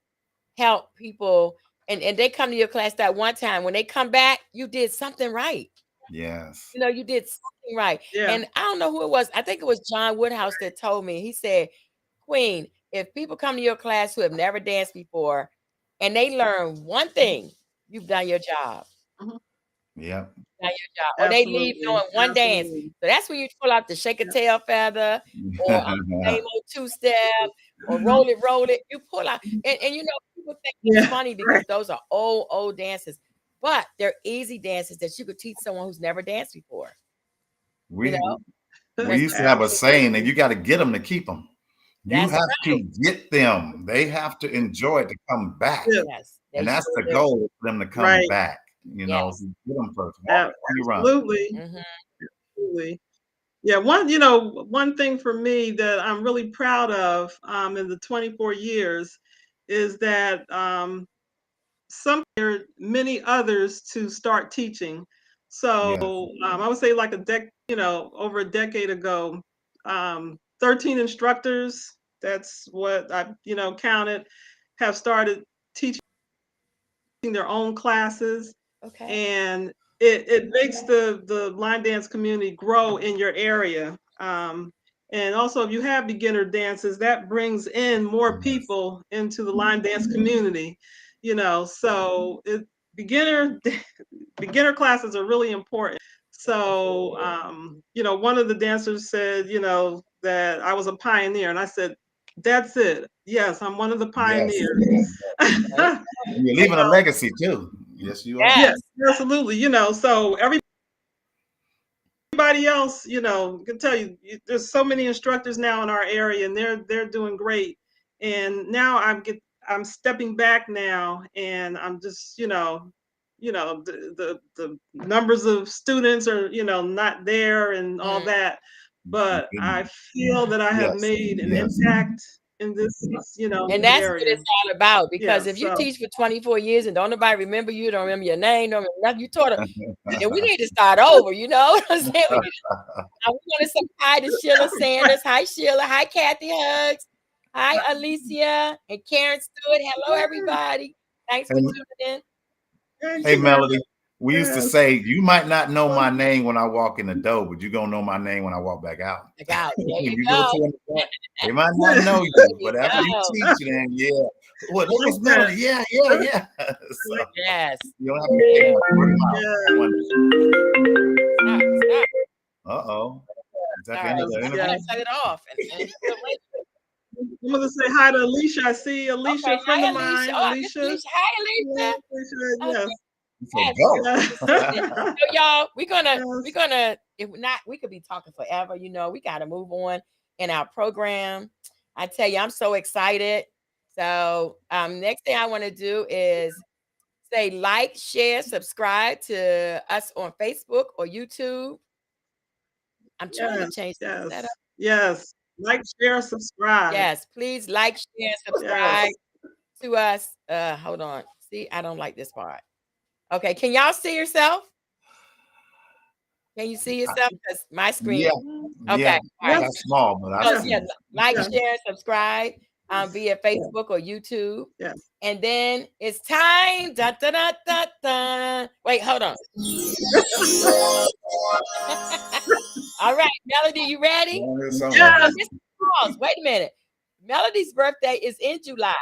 help people, and they come to your class that one time. When they come back, you did something right. Yes. You know, you did something right. yeah. And I don't know who it was. I think it was John Woodhouse that told me. He said, Queen, if people come to your class who have never danced before and they learn one thing, you've done your job. Mhm. Yep. Done your job. Or they leave Absolutely, knowing one dance. absolutely. So that's when you pull out the shake a Yeah. tail feather or same old two-step or roll it. You pull out. And you know, people think it's Yeah, funny because right. those are old dances. But they're easy dances that you could teach someone who's never danced before. You We know, we they're used to have a saying that Absolutely. you got to get them to keep them. You that's have to right. get them. They have to enjoy it to come back. Yeah, Yes, And they that's sure the do. goal for them to come right. back. You know, Yes. you get them first. Walk it when you run. Absolutely. Mhm. Absolutely. Yeah, one thing for me that I'm really proud of in the 24 years is that some there are many others to start teaching. So Yes. I would say like over a decade ago, 13 instructors, that's what I, counted, have started teaching their own classes, Okay. and it makes the line dance community grow in your area. And also, if you have beginner dances, that brings in more Yes. people into the line dance community. So beginner beginner classes are really important. So, one of the dancers said, that I was a pioneer, and I said, "That's it. Yes, I'm one of the Yes. pioneers." There you And you're leaving a legacy too. Yes, you are. Yes. Yes, absolutely. So everybody else, can tell you, there's so many instructors now in our area, and they're doing great. And now I'm stepping back now, and I'm just, the numbers of students are, not there and all Mm. that. But I feel that I have Yes. made an Yes. impact in this, And this that's what area. it's all about. Yeah. Because if you So teach for 24 years and don't nobody remember you, don't remember your name, don't remember nothing, you taught them. And we need to start over, you know what I'm saying? We want to say hi to Sheila Sanders. Hi, Sheila. Hi, Kathy Hugs. Hi, Alicia and Karen Stewart. Hello, everybody. Thanks for And tuning in. thank hey, you very Melody, we used to much. say you might not know my name when I walk in the door, but you're gonna know my name when I walk back out. Check out. There When you you go go. to the back, they might not know There you, you but after you go. teach it, then yeah. Well, that was Like that. Melody. Yeah, yeah, yeah. So Yes. you don't have to say much word of mouth. Yeah. Stop. Uh-oh. Is that the All end right. of the I interview? gotta shut it off. I'm gonna say hi to Alicia. I see Alicia, Okay. a friend Hi, of Alicia. mine. Oh, I miss Alicia. Alicia. Hi, Yeah, Alicia. Alicia, Okay. yes. So Yes. go. Yeah. So y'all, we're Yes. gonna if not, we could be talking forever. You know, we gotta move on in our program. I tell you, I'm so excited. So next thing I want to do is say like, share, subscribe to us on Facebook or YouTube. I'm trying to Yes. change the Yes. setup. Yes. Like, share, subscribe. Yes, please like, share, Yes. subscribe to us. Hold on. See, I don't like this part. Okay, can y'all see yourself? Can you see yourself? Because my screen. Yeah, Okay, yeah. all right. Yes. That's small, but I So Yes. see yeah, you. like, Yes. share, subscribe. via Facebook or YouTube. Yes. And then it's time. Da, da, da, da, da. Wait, hold on. All right, Melody, you ready? Yes. Pause. Wait a minute. Melody's birthday is in July.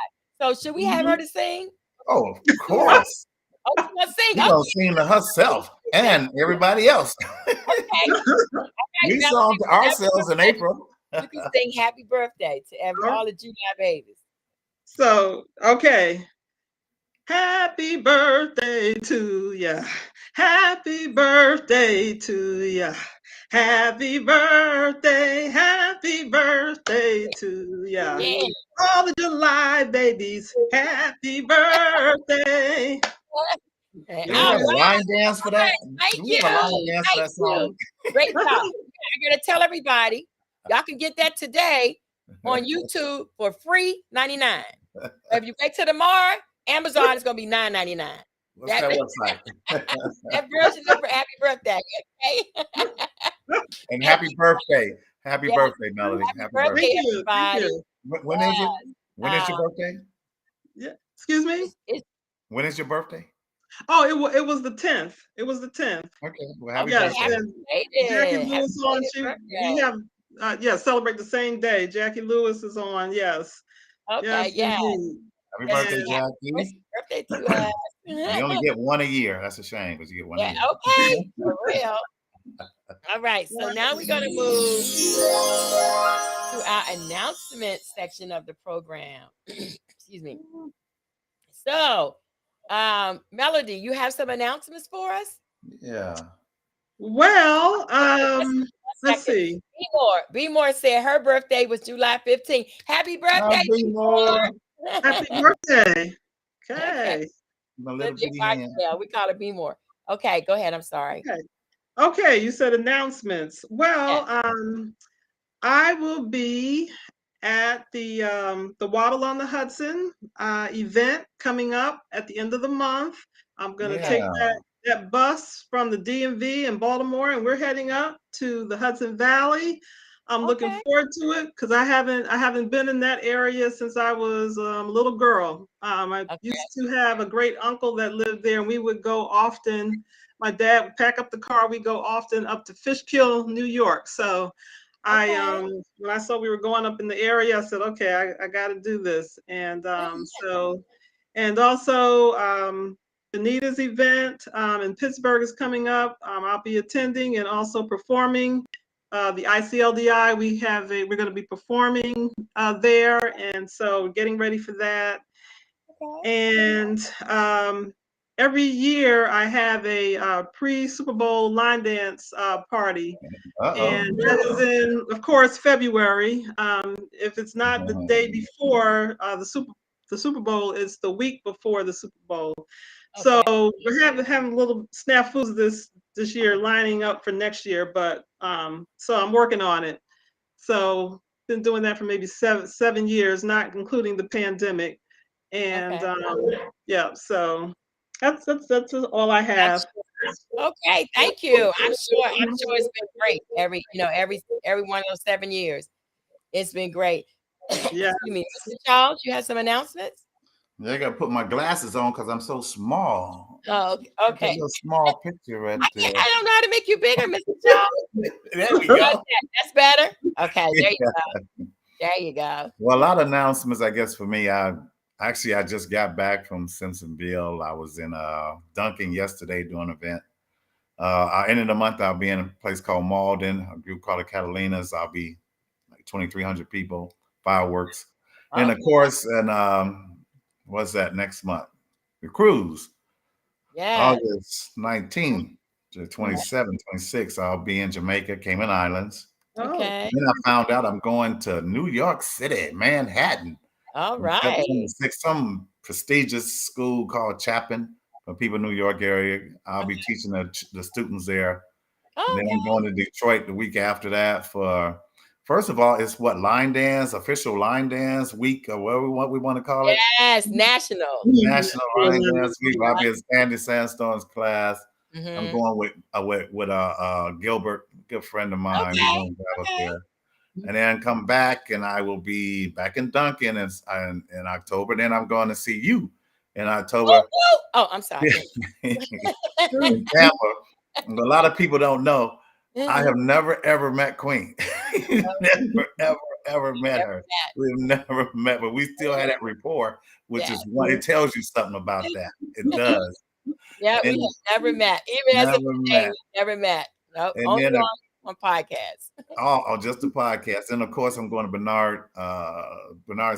So should we have her to sing? Oh, of course. Oh, she gonna sing. She's gonna sing to herself and everybody else. Okay. We sung to ourselves in April. You can sing happy birthday to all the July babies. So, okay. Happy birthday to ya. Happy birthday to ya. Happy birthday to ya. Yeah. All the July babies, happy birthday. Do we have a line dance for that? Thank Do we have a line dance for that song? Great job. I gotta tell everybody, y'all can get that today on YouTube for free 99. If you wait till tomorrow, Amazon is gonna be $9.99. What's that website? That version of happy birthday. Okay. And happy birthday. Happy Yeah. birthday, Melody. Happy Happy birthday, birthday. Thank you. everybody. When is it? When is your birthday? Yeah. Excuse me? When is your birthday? Oh, it was the 10th. It was the 10th. Okay. Well, happy Yes, birthday. and Jackie Lewis on. We have celebrate the same day. Jackie Lewis is on. Yes. Okay, yeah. indeed. Happy birthday, And- Jackie. Birthday to us. You only get one a year. That's a shame because you get one a Yeah, year. okay, for real. All right, so now we're gonna move to our announcement section of the program. Excuse me. So, Melody, you have some announcements for us? Yeah. Well, let's Second. see. B More said her birthday was July 15th. Happy birthday, Happy B More. Happy birthday. Okay. My little Live your bitty life hand. well. We call it B More. Okay, go ahead. I'm sorry. Okay, you said announcements. Well, I will be at the Waddle on the Hudson event coming up at the end of the month. I'm gonna take that bus from the DMV in Baltimore, and we're heading up to the Hudson Valley. I'm looking Okay. forward to it because I haven't been in that area since I was a little girl. I used to have a great uncle that lived there, and we would go often. My dad would pack up the car. We go often up to Fishkill, New York. So when I saw we were going up in the area, I said, okay, I got to do this. And also Anita's event in Pittsburgh is coming up. I'll be attending and also performing. The ICLDI, we're going to be performing there, and so getting ready for that. And every year I have a pre-Super Bowl line dance party, and that is in, of course, February. If it's not the day before the Super Bowl, it's the week before the Super Bowl. So we're having little snafus this year, lining up for next year, but so I'm working on it. So been doing that for maybe seven years, not including the pandemic. And so that's all I have. Okay, thank you. I'm sure it's been great. Every one of those 7 years, it's been great. Yeah. Excuse me, Mr. Charles, you have some announcements? I gotta put my glasses on because I'm so small. Oh, okay. A small picture right there. I don't know how to make you bigger, Mr. Charles. There we go. That's better. Okay, there you go. There you go. Well, a lot of announcements, I guess, for me. I just got back from Simpsonville. I was in Duncan yesterday doing an event. End of the month, I'll be in a place called Malden, a group called the Catalinas. I'll be like 2,300 people, fireworks. And of course, and what's that next month? The cruise. Yeah. August 19th to 27, 26, I'll be in Jamaica, Cayman Islands. Okay. Then I found out I'm going to New York City, Manhattan. All right. Some prestigious school called Chapin for people in the New York area. I'll be teaching the students there. And then I'm going to Detroit the week after that for, first of all, it's line dance, official line dance week, or what we want to call it. Yes, national National Line Dance Week. I'll be in Andy Sandstorm's class. I'm going with Gilbert, good friend of mine. We're going to grab up there. and then come back, and I will be back in Duncan in October. Then I'm going to see you in October. Oh, I'm sorry. in Tampa. And a lot of people don't know. I have never ever met Queen. never ever met her. We've never met, but we still had that rapport, which is what it tells you something about that. It does. Yeah, we have never met. Even as a today, we never met. Nope. And Only then on podcasts. Oh, just a podcast. And of course, I'm going to Bernard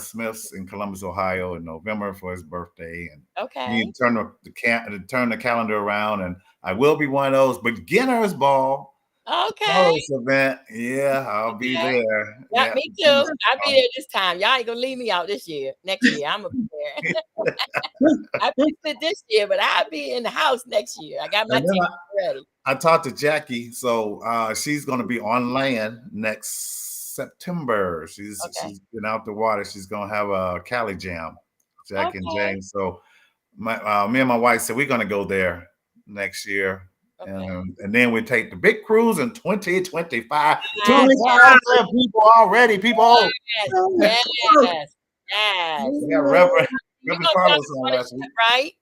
Smith's in Columbus, Ohio in November for his birthday. And okay, you turn the calendar around, and I will be one of those beginners ball. Okay. Event. Yeah, I'll be there. Yeah, me too. I'll be there this time. Y'all ain't gonna leave me out this year. Next year, I'm gonna be there. I picked it this year, but I'll be in the house next year. I got my team ready. I talked to Jackie, so she's gonna be on land next September. She's been out the water. She's gonna have a Cali Jam, Jackie and James. So me and my wife said we're gonna go there next year. Okay. And then we take the big cruise in 2025. 2,000 people already. People. Yes. We got Reverend Carlos on last week. Right,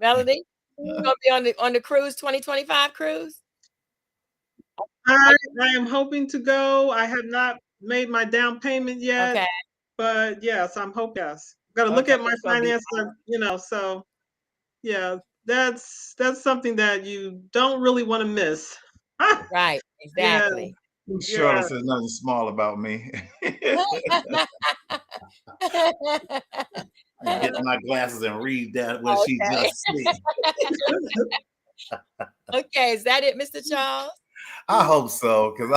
Melody? You're gonna be on the cruise 2025 cruise? I am hoping to go. I have not made my down payment yet. But yes, I'm hoping. Yes. Got to look at my finances, so yeah. That's something that you don't really want to miss. Right, exactly. Yeah. Shirley says nothing small about me. I get my glasses and read that what she just said. Okay, is that it, Mr. Charles? I hope so, because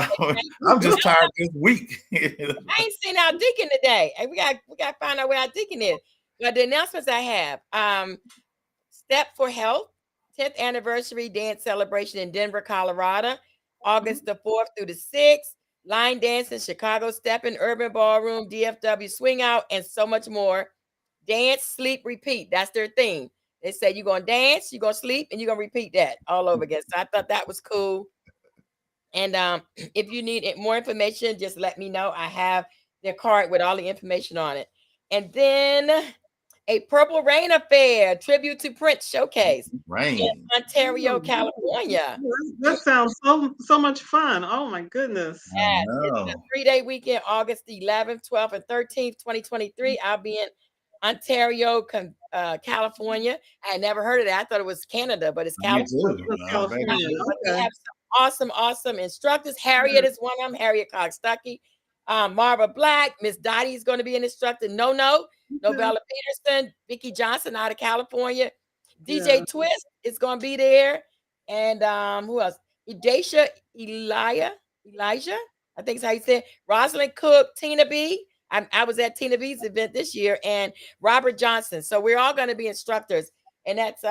I'm just tired this week. I ain't seen our deacon today. We got to find out where our deacon is. But the announcements I have. Step for Health, 10th anniversary dance celebration in Denver, Colorado, August the 4th through the 6th. Line dance in Chicago, Steppin', Urban Ballroom, DFW Swing Out, and so much more. Dance, sleep, repeat. That's their theme. They say you're going to dance, you're going to sleep, and you're going to repeat that all over again. So I thought that was cool. And if you need more information, just let me know. I have their card with all the information on it. And then a Purple Rain Affair tribute to Prince showcase in Ontario, California. That sounds so much fun. Oh my goodness. Yes, it's a 3-day weekend, August 11th, 12th, and 13th, 2023. I'll be in Ontario, California. I had never heard of that. I thought it was Canada, but it's California. They have some awesome instructors. Harriet is one of them, Harriet Cox Stuckey. Marva Black, Miss Dottie is going to be an instructor. Novella Peterson, Vicki Johnson out of California. DJ Twist is going to be there. And who else? Elijah, I think is how you say it. Rosalind Cook, Tina B. I was at Tina B's event this year, and Robert Johnson. So we're all going to be instructors. And that's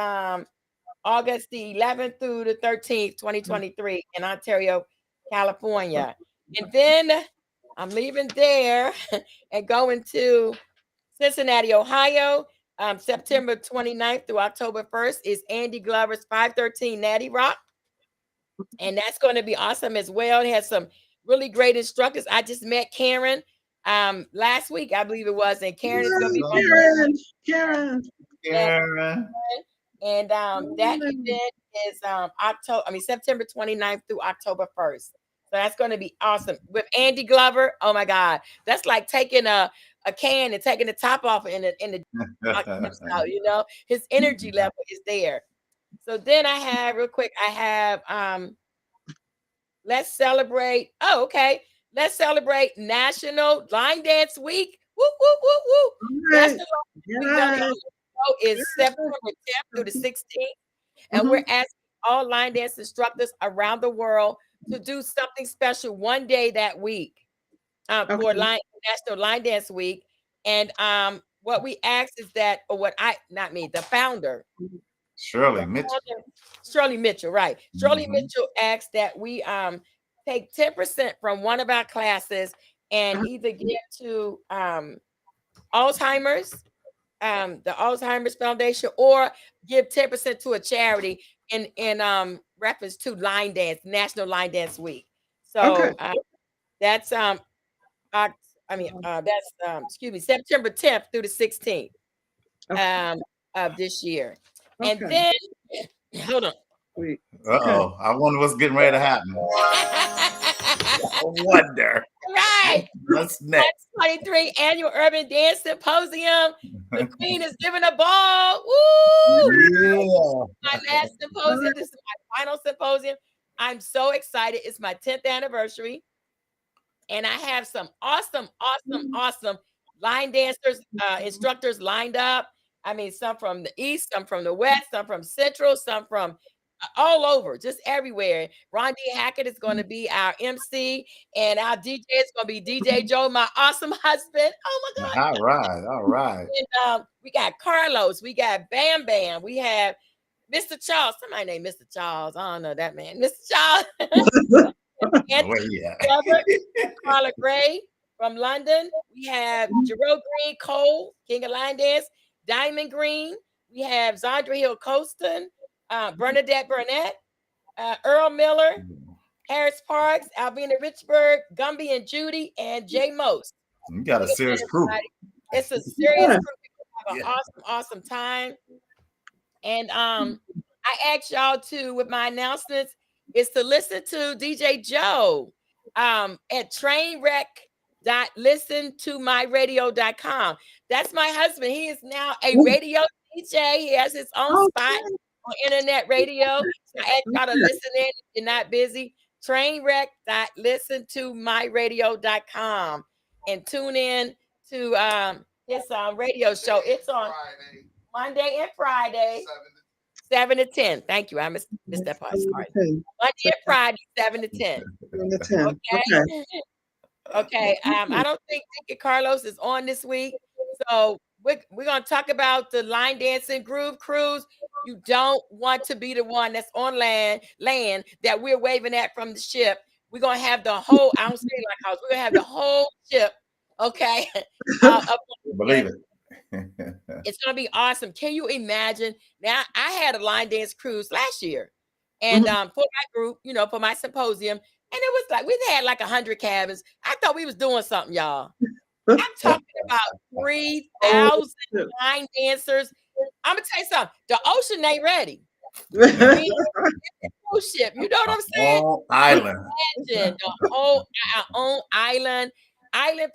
August the 11th through the 13th, 2023 in Ontario, California. And then I'm leaving there and going to Cincinnati, Ohio, September 29th through October 1st is Andy Glover's 513 Natty Rock. And that's going to be awesome as well. It has some really great instructors. I just met Karen last week, I believe it was. And Karen is going to be Karen. And that event is September 29th through October 1st. So that's going to be awesome. With Andy Glover, oh my God. That's like taking a can and taking the top off in the his energy level is there. So then I have let's celebrate. Oh, okay. Let's celebrate National Line Dance Week. Woo, woo, woo, woo. National Line Dance Week is September 10th through the 16th. And we're asking all line dance instructors around the world to do something special one day that week for National Line Dance Week. And what we ask is that, the founder, Shirley Mitchell, right? Shirley Mitchell asked that we take 10% from one of our classes and either give to Alzheimer's, the Alzheimer's Foundation, or give 10% to a charity in reference to line dance, National Line Dance Week. So that's September 10th through the 16th Okay. of this year. Okay. And then, hold on. Sweet. Uh-oh. I wonder what's getting ready to happen. I wonder. Right. What's next? 23 Annual Urban Dance Symposium. The Queen is giving a ball. Woo! Yeah. My last symposium. This is my final symposium. I'm so excited. It's my 10th anniversary. And I have some awesome line dancers, instructors lined up. I mean, some from the East, some from the West, some from Central, some from all over, just everywhere. Rondi Hackett is going to be our MC, and our DJ is going to be DJ Joe, my awesome husband. Oh my God. All right. And we got Carlos, we got Bam Bam, we have Mr. Charles. Somebody named Mr. Charles. I don't know that man. Mr. Charles. Carla Gray from London. We have Jerome Green Cole, King of Line Dance, Diamond Green. We have Zandra Hill Colston, Bernadette Burnett, Earl Miller, Harris Parks, Alvina Richburg, Gumby and Judy, and Jay Most. You got a serious crew. It's a serious crew. We have an awesome time. And I asked y'all to, with my announcements, is to listen to DJ Joe at trainwreck.listentomyradio.com. That's my husband. He is now a radio DJ. He has his own spot on internet radio. So I ask y'all to listen in if you're not busy. Trainwreck.listentomyradio.com and tune in to his radio show. It's on Monday and Friday. 7 to 10. Thank you. I missed that part. Sorry. Monday and Friday, 7 to 10. 7 to 10. Okay. I don't think Tiki Carlos is on this week. So we're going to talk about the line dancing groove cruise. You don't want to be the one that's on land that we're waving at from the ship. We're going to have the whole, I don't say like house, we're going to have the whole ship. Okay. Believe it. It's going to be awesome. Can you imagine? Now, I had a line dance cruise last year, and for my group, for my symposium, and it was like we had like 100 cabins. I thought we was doing something, y'all. I'm talking about 3,000 line dancers. I'm gonna tell you something. The ocean ain't ready. Ship, you know what I'm saying? Whole island. Imagine the whole our own island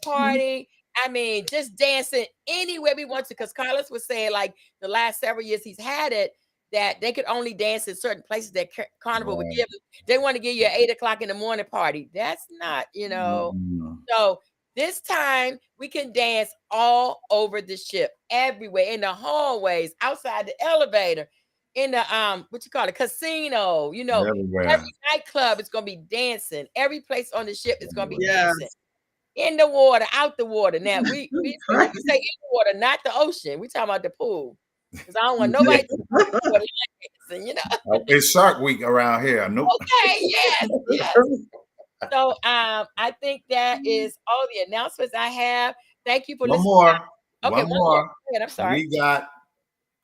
party. I mean, just dancing anywhere we want to. Because Carlos was saying, like, the last several years he's had it, that they could only dance in certain places that Carnival would give. They want to give you an 8 o'clock in the morning party. That's not, So this time we can dance all over the ship, everywhere, in the hallways, outside the elevator, in the casino. Everywhere. Every nightclub is gonna be dancing. Every place on the ship is gonna be dancing. In the water, out the water. Now we say in the water, not the ocean. We talking about the pool. Because I don't want nobody to dancing, It's Shark Week around here. Nope. Okay, yes. So I think that is all the announcements I have. Thank you for listening. One more. Go ahead, I'm sorry. We got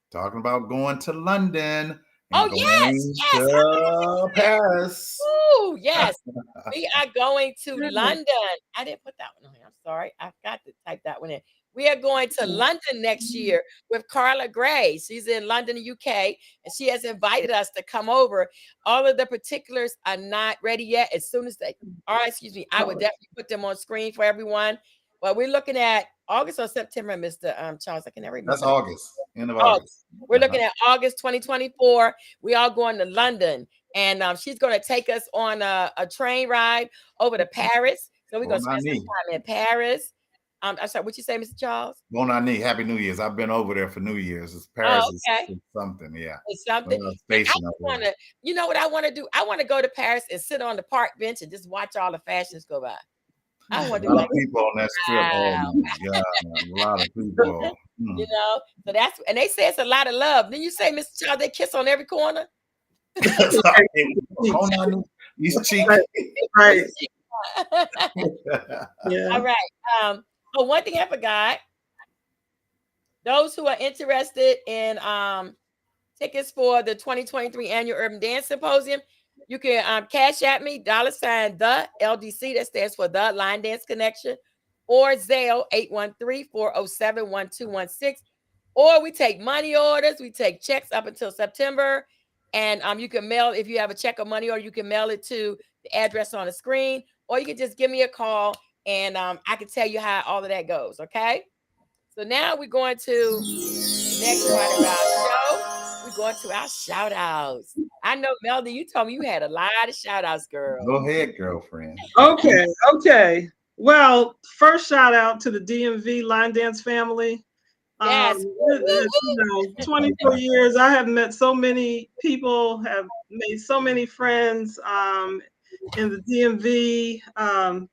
talking about going to London. Oh, yes. To Paris. Oh, yes. We are going to London. I didn't put that one on here. I'm sorry. I forgot to type that one in. We are going to London next year with Carla Gray. She's in London, UK, and she has invited us to come over. All of the particulars are not ready yet. As soon as they are, I would definitely put them on screen for everyone. But we're looking at August or September, Mr. Charles. I can never remember. That's August. End of August. We're looking at August 2024. We are going to London, and she's going to take us on a train ride over to Paris. So we're going to spend some time in Paris. I'm sorry, what you say, Mr. Charles? Bon Année, Happy New Year's. I've been over there for New Year's. Paris is something, yeah. It's something. You know what I want to do? I want to go to Paris and sit on the park bench and just watch all the fashions go by. I want to a lot of people on that strip. Oh my God, a lot of people. So that's, and they say it's a lot of love. Then you say, Mr. Charles, they kiss on every corner. He's cheap. Right. All right. One thing I forgot. Those who are interested in tickets for the 2023 Annual Urban Dance Symposium, you can cash at me, $, the LDC, that stands for the Line Dance Connection, or Zelle 813-407-1216. Or we take money orders, we take checks up until September. And you can mail, if you have a check or money order, you can mail it to the address on the screen, or you can just give me a call and I can tell you how all of that goes. Okay. So now we're going to the next part of our show. We're going to our shout outs. I know, Melody, you told me you had a lot of shout outs, girl. Go ahead, girlfriend. Okay. Well, first shout out to the DMV line dance family. Yes. 24 years, I have met so many people, have made so many friends in the DMV.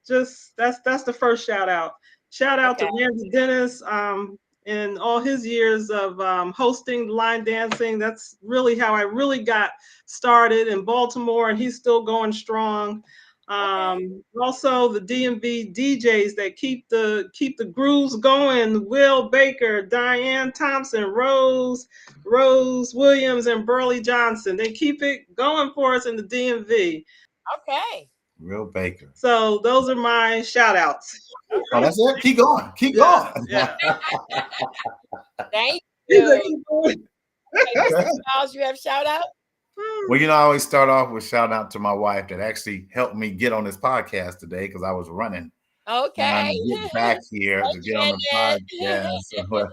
Just that's the first shout out. Shout out to Randy Dennis in all his years of hosting line dancing. That's really how I really got started in Baltimore, and he's still going strong. Also the DMV DJs that keep the grooves going: Will Baker, Diane Thompson, Rose Williams, and Burley Johnson. They keep it going for us in the DMV. Okay. Will Baker. So those are my shout outs. Oh, that's it. Keep going. Keep going. Yeah. Thank you. Okay, Okay. Charles, you have shout out? Well, I always start off with shout out to my wife that actually helped me get on this podcast today because I was running. Okay. And get back here to get on the podcast. So,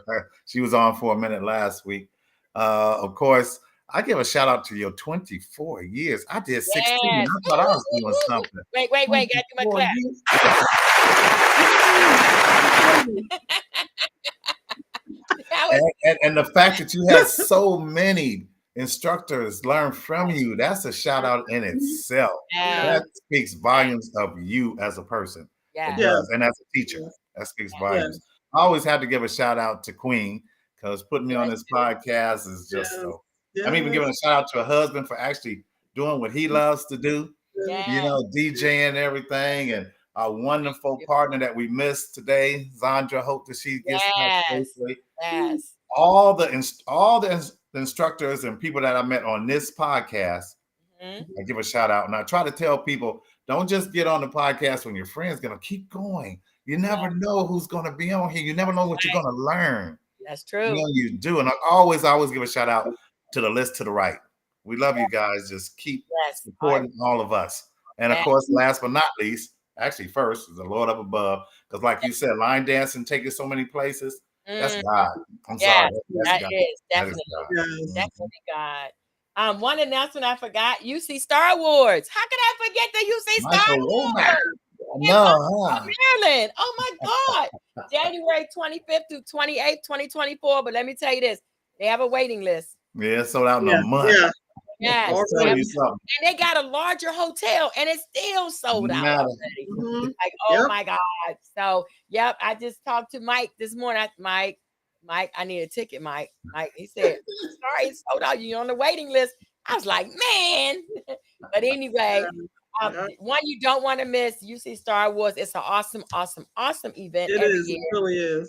she was on for a minute last week. Of course, I give a shout out to your 24 years. I did 16. Yes. I thought I was doing something. Wait. Gotta do my 24 clap. And the fact that you had so many instructors learn from you, that's a shout out in itself. Yeah. That speaks volumes of you as a person. Yeah. It does. And as a teacher, that speaks volumes. I always have to give a shout out to Queen because putting me on this podcast is just so. I'm even giving a shout out to her husband for actually doing what he loves to do, DJing and everything, and our wonderful partner that we missed today, Zandra. Hope that she gets back safely. Yes. All the instructors and people that I met on this podcast, I give a shout out, and I try to tell people, don't just get on the podcast when your friend's gonna keep going. You never know who's gonna be on here. You never know what you're gonna learn. That's true. You do, and I always give a shout out to the list to the right. We love you guys. Just keep supporting all of us. And of course, last but not least, actually first is the Lord up above, because like you said, line dancing take you so many places. That's God. I'm sorry. That is definitely God. One announcement I forgot: UC Star Wars. How could I forget the UC Star Wars? Maryland. Oh my God. January 25th through 28th, 2024. But let me tell you this: they have a waiting list. Yeah, it's sold out in a month. Yes. And they got a larger hotel, and it's still sold out already. Like, oh my God. So, I just talked to Mike this morning. Mike, I need a ticket, Mike. He said, sorry, it's sold out. You're on the waiting list. I was like, man. But anyway, one you don't want to miss, UC Star Wars. It's an awesome event every year. It really is.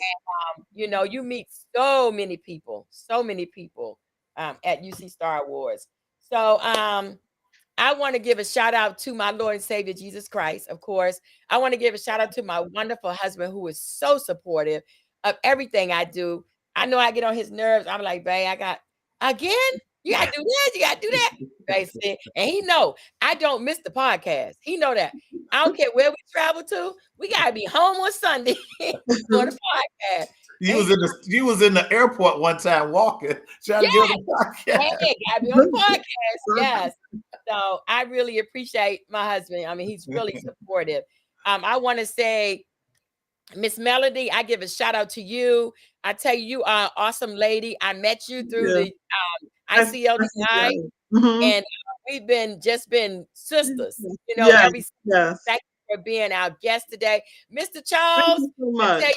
And, you meet so many people at UC Star Wars. So I want to give a shout out to my Lord and Savior, Jesus Christ, of course. I want to give a shout out to my wonderful husband who is so supportive of everything I do. I know I get on his nerves. I'm like, babe, you got to do this, you got to do that. Basically. And he know I don't miss the podcast. He know that. I don't care where we travel to. We got to be home on Sunday for the podcast. You was in the airport one time walking, trying to get on the podcast. Hey, gotta be on the podcast. Yes. So I really appreciate my husband. I mean, he's really supportive. I want to say, Miss Melody, I give a shout out to you. I tell you, you are an awesome lady. I met you through the ICLDI, and we've been sisters. Thank you for being our guest today, Mr. Charles. Thank you so much. I tell you, I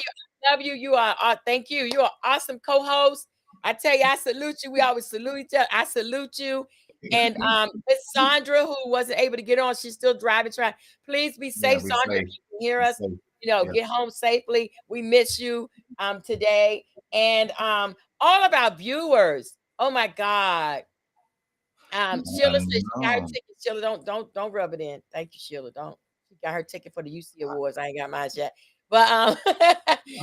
love you. Thank you. You're an awesome co-host. I tell you, I salute you. We always salute each other. I salute you. And Miss Sandra, who wasn't able to get on, she's still driving. Please be safe, Sandra. If you can hear us, get home safely. We miss you today. And all of our viewers. Oh my God. Sheila said she got her ticket. Sheila, don't rub it in. Thank you, Sheila. Don't. She got her ticket for the UC Awards. I ain't got mine yet. But I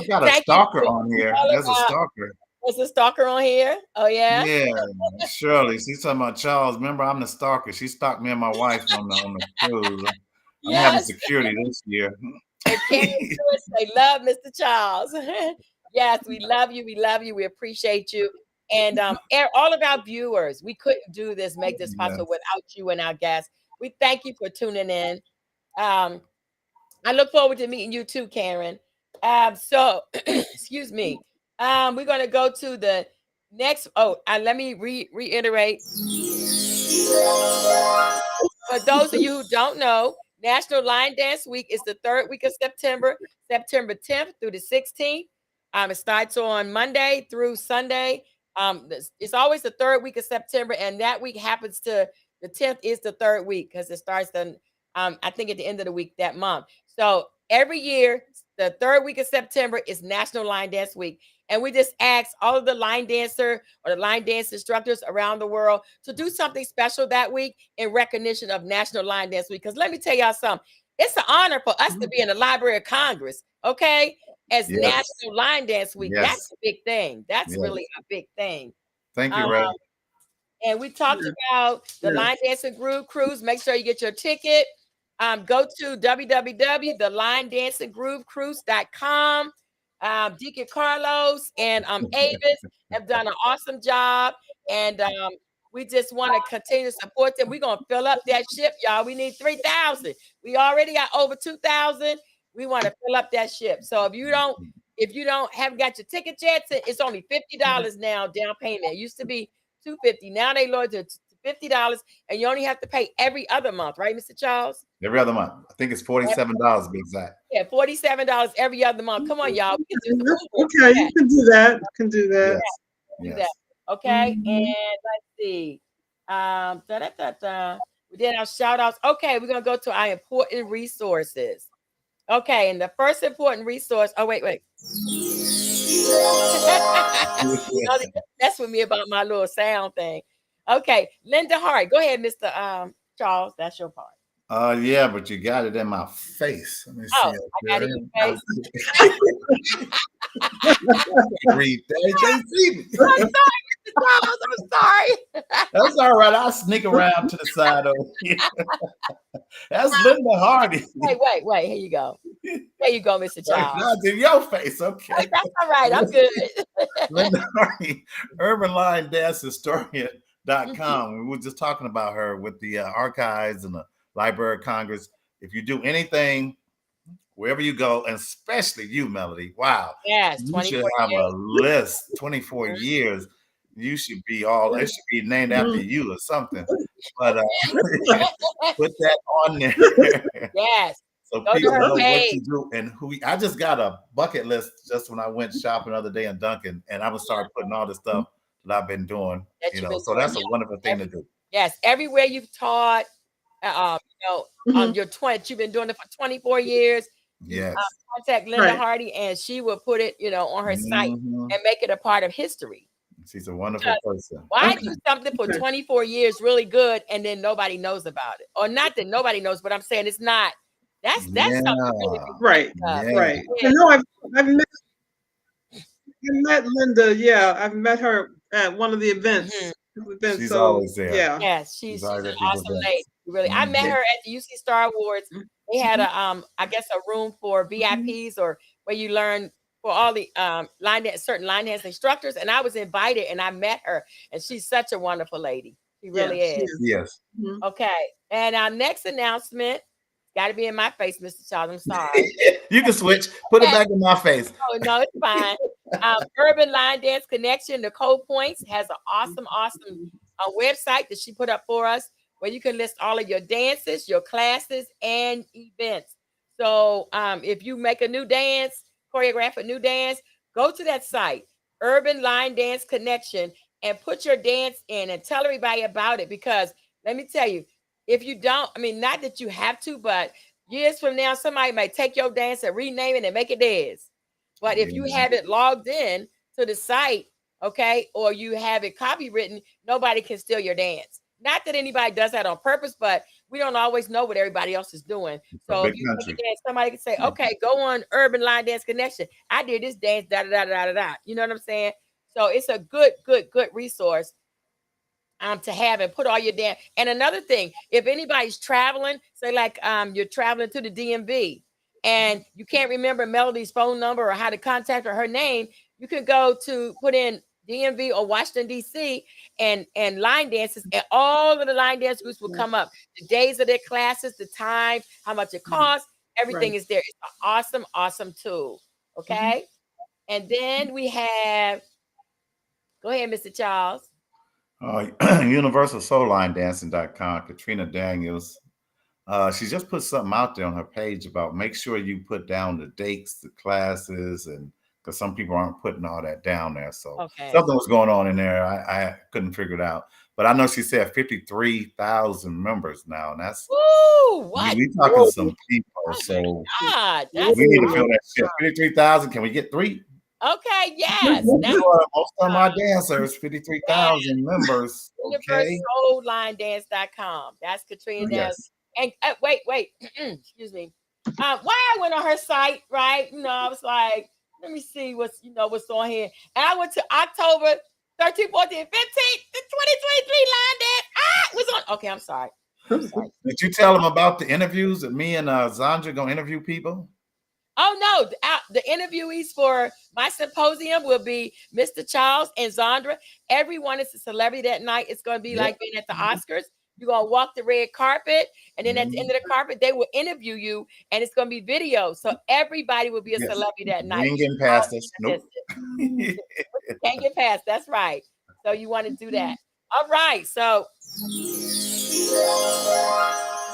got a thank you stalker for on here. all There's a about. stalker. There's a stalker on here. Oh yeah. Yeah, Shirley. She's talking about Charles. Remember, I'm the stalker. She stalked me and my wife on the cruise. I'm having Yes. security this year. And Karen Lewis, they love Mr. Charles. Yes, we love you. We love you. We appreciate you. And all of our viewers, we couldn't do this, make this possible Yes. without you and our guests. We thank you for tuning in. I look forward to meeting you too, Karen. So excuse me. We're gonna go to the next. Oh, let me reiterate. For those of you who don't know, National Line Dance Week is the third week of September, September 10th through the 16th. It starts on Monday through Sunday. It's always the third week of September, and that week happens to the 10th is the third week because it starts then I think at the end of the week that month. So every year, the third week of September is National Line Dance Week. And we just ask all of the line dancer or the line dance instructors around the world to do something special that week in recognition of National Line Dance Week. Because let me tell y'all something, it's an honor for us to be in the Library of Congress, okay, as Yes. National Line Dance Week. Yes. That's a big thing. That's Yes. really a big thing. Thank you, Ray. And we talked about the Line Dancing Groove Cruise. Make sure you get your ticket. Go to www.thelinedandgrooveCruise.com. Deacon Carlos and Avis have done an awesome job, and we just want to continue to support them. We're gonna fill up that ship, y'all. We need 3,000. We already got over 2,000. We want to fill up that ship. So if you haven't got your ticket yet, it's only $50 now down payment. It used to be $250. Now they lowered it to $50, and you only have to pay every other month, right, Mr. Charles? Every other month. I think it's $47 to be exact. Yeah, $47 every other month. Come on, y'all. We can do the Okay, you can do that. Can do that. Yes. do that. Okay, and let's see. We did our shout outs. Okay, we're gonna go to our important resources. Okay, and the first important resource. Oh, wait. That's with me about my little sound thing. Okay, Linda Hart. Go ahead, Mr. Charles. That's your part. Yeah, but you got it in my face. Let me see. Oh, I got it in your face. Read that. They can't see me. I'm sorry, Mr. Charles. I'm sorry. That's all right. I'll sneak around to the side over here. That's Linda Hardy. Wait. Here you go. There you go, Mr. Charles. That's in your face. Okay. That's all right. I'm good. Linda Hardy, UrbanLineDanceHistorian.com. We were just talking about her with the archives and the Library of Congress. If you do anything, wherever you go, and especially you, Melody, wow. Yes, You 24 should have years. a list, 24 years. You should be it should be named after you or something. But put that on there. Yes. So Go to people her know what page. you do and who. I just got a bucket list just when I went shopping the other day in Dunkin', and I'm gonna start putting all the stuff that I've been doing. That you've been So doing, that's a wonderful thing to do. Yes, everywhere you've taught, you've been doing it for 24 years. Yes. Contact Linda Right. Hardy, and she will put it, on her site Mhm. and make it a part of history. She's a wonderful person. Why do something for 24 years really good and then nobody knows about it? Or not that nobody knows, but I'm saying it's not. That's something really big. Right. Yeah. Right. Yeah. No, I've met Linda. Yeah, I've met her at one of the events. She's always there. Yeah. Yes, she's always an at these awesome events. lady. Really, I met her at the UC Star Awards. They had a I guess a room for VIPs or where you learn for all the certain line dance instructors, and I was invited and I met her, and she's such a wonderful lady. She really Yeah, she is. Yes. Okay, and our next announcement got to be in my face, Mr. Charles. I'm sorry. You can switch. Put it back in my face. Oh, no, it's fine. Urban Line Dance Connection, Nicole Points, has an awesome website that she put up for us where you can list all of your dances, your classes, and events. So if you make a new dance, choreograph a new dance, go to that site, Urban Line Dance Connection, and put your dance in and tell everybody about it. Because let me tell you, if you don't, not that you have to, but years from now, somebody might take your dance and rename it and make it theirs. But if you have it logged in to the site, okay, or you have it copywritten, nobody can steal your dance. Not that anybody does that on purpose, but we don't always know what everybody else is doing. So if you take a dance, somebody can say, okay, go on Urban Line Dance Connection. I did this dance, da da da da da da. You know what I'm saying? So it's a good resource to have and put all your dance. And another thing, if anybody's traveling, say like you're traveling to the DMV and you can't remember Melody's phone number or how to contact her name, you can go to put in DMV or Washington DC and line dances, and all of the line dance groups will come up. The days of their classes, the time, how much it costs, everything is there. It's an awesome tool. Okay. And then we have, go ahead, Mr. Charles. UniversalSoulLineDancing.com, Katrina Daniels. She just put something out there on her page about make sure you put down the dates, the classes, and because some people aren't putting all that down there. So something was going on in there. I couldn't figure it out. But I know she said 53,000 members now. And that's we talking some people. So we need to fill that shit. 53,000. Can we get 3? Okay, yes. Most of my dancers, 53,000 members. Okay. UniversalSoulLineDance.com. That's Katrina Daniels. And wait. Excuse me. Why I went on her site, right? You know, I was like, let me see what's on here. And I went to October 13, 14, 15, the 2023 line dance. Was on. Okay, I'm sorry. Did you tell them about the interviews that me and Zandra gonna interview people? Oh no, the interviewees for my symposium will be Mr. Charles and Zandra. Everyone is a celebrity that night. It's going to be like being at the Oscars. You're going to walk the red carpet, and then at the end of the carpet, they will interview you, and it's going to be video. So everybody will be a celebrity that night. You ain't getting past us. Nope. Can't get past. That's right. So you want to do that. All right. So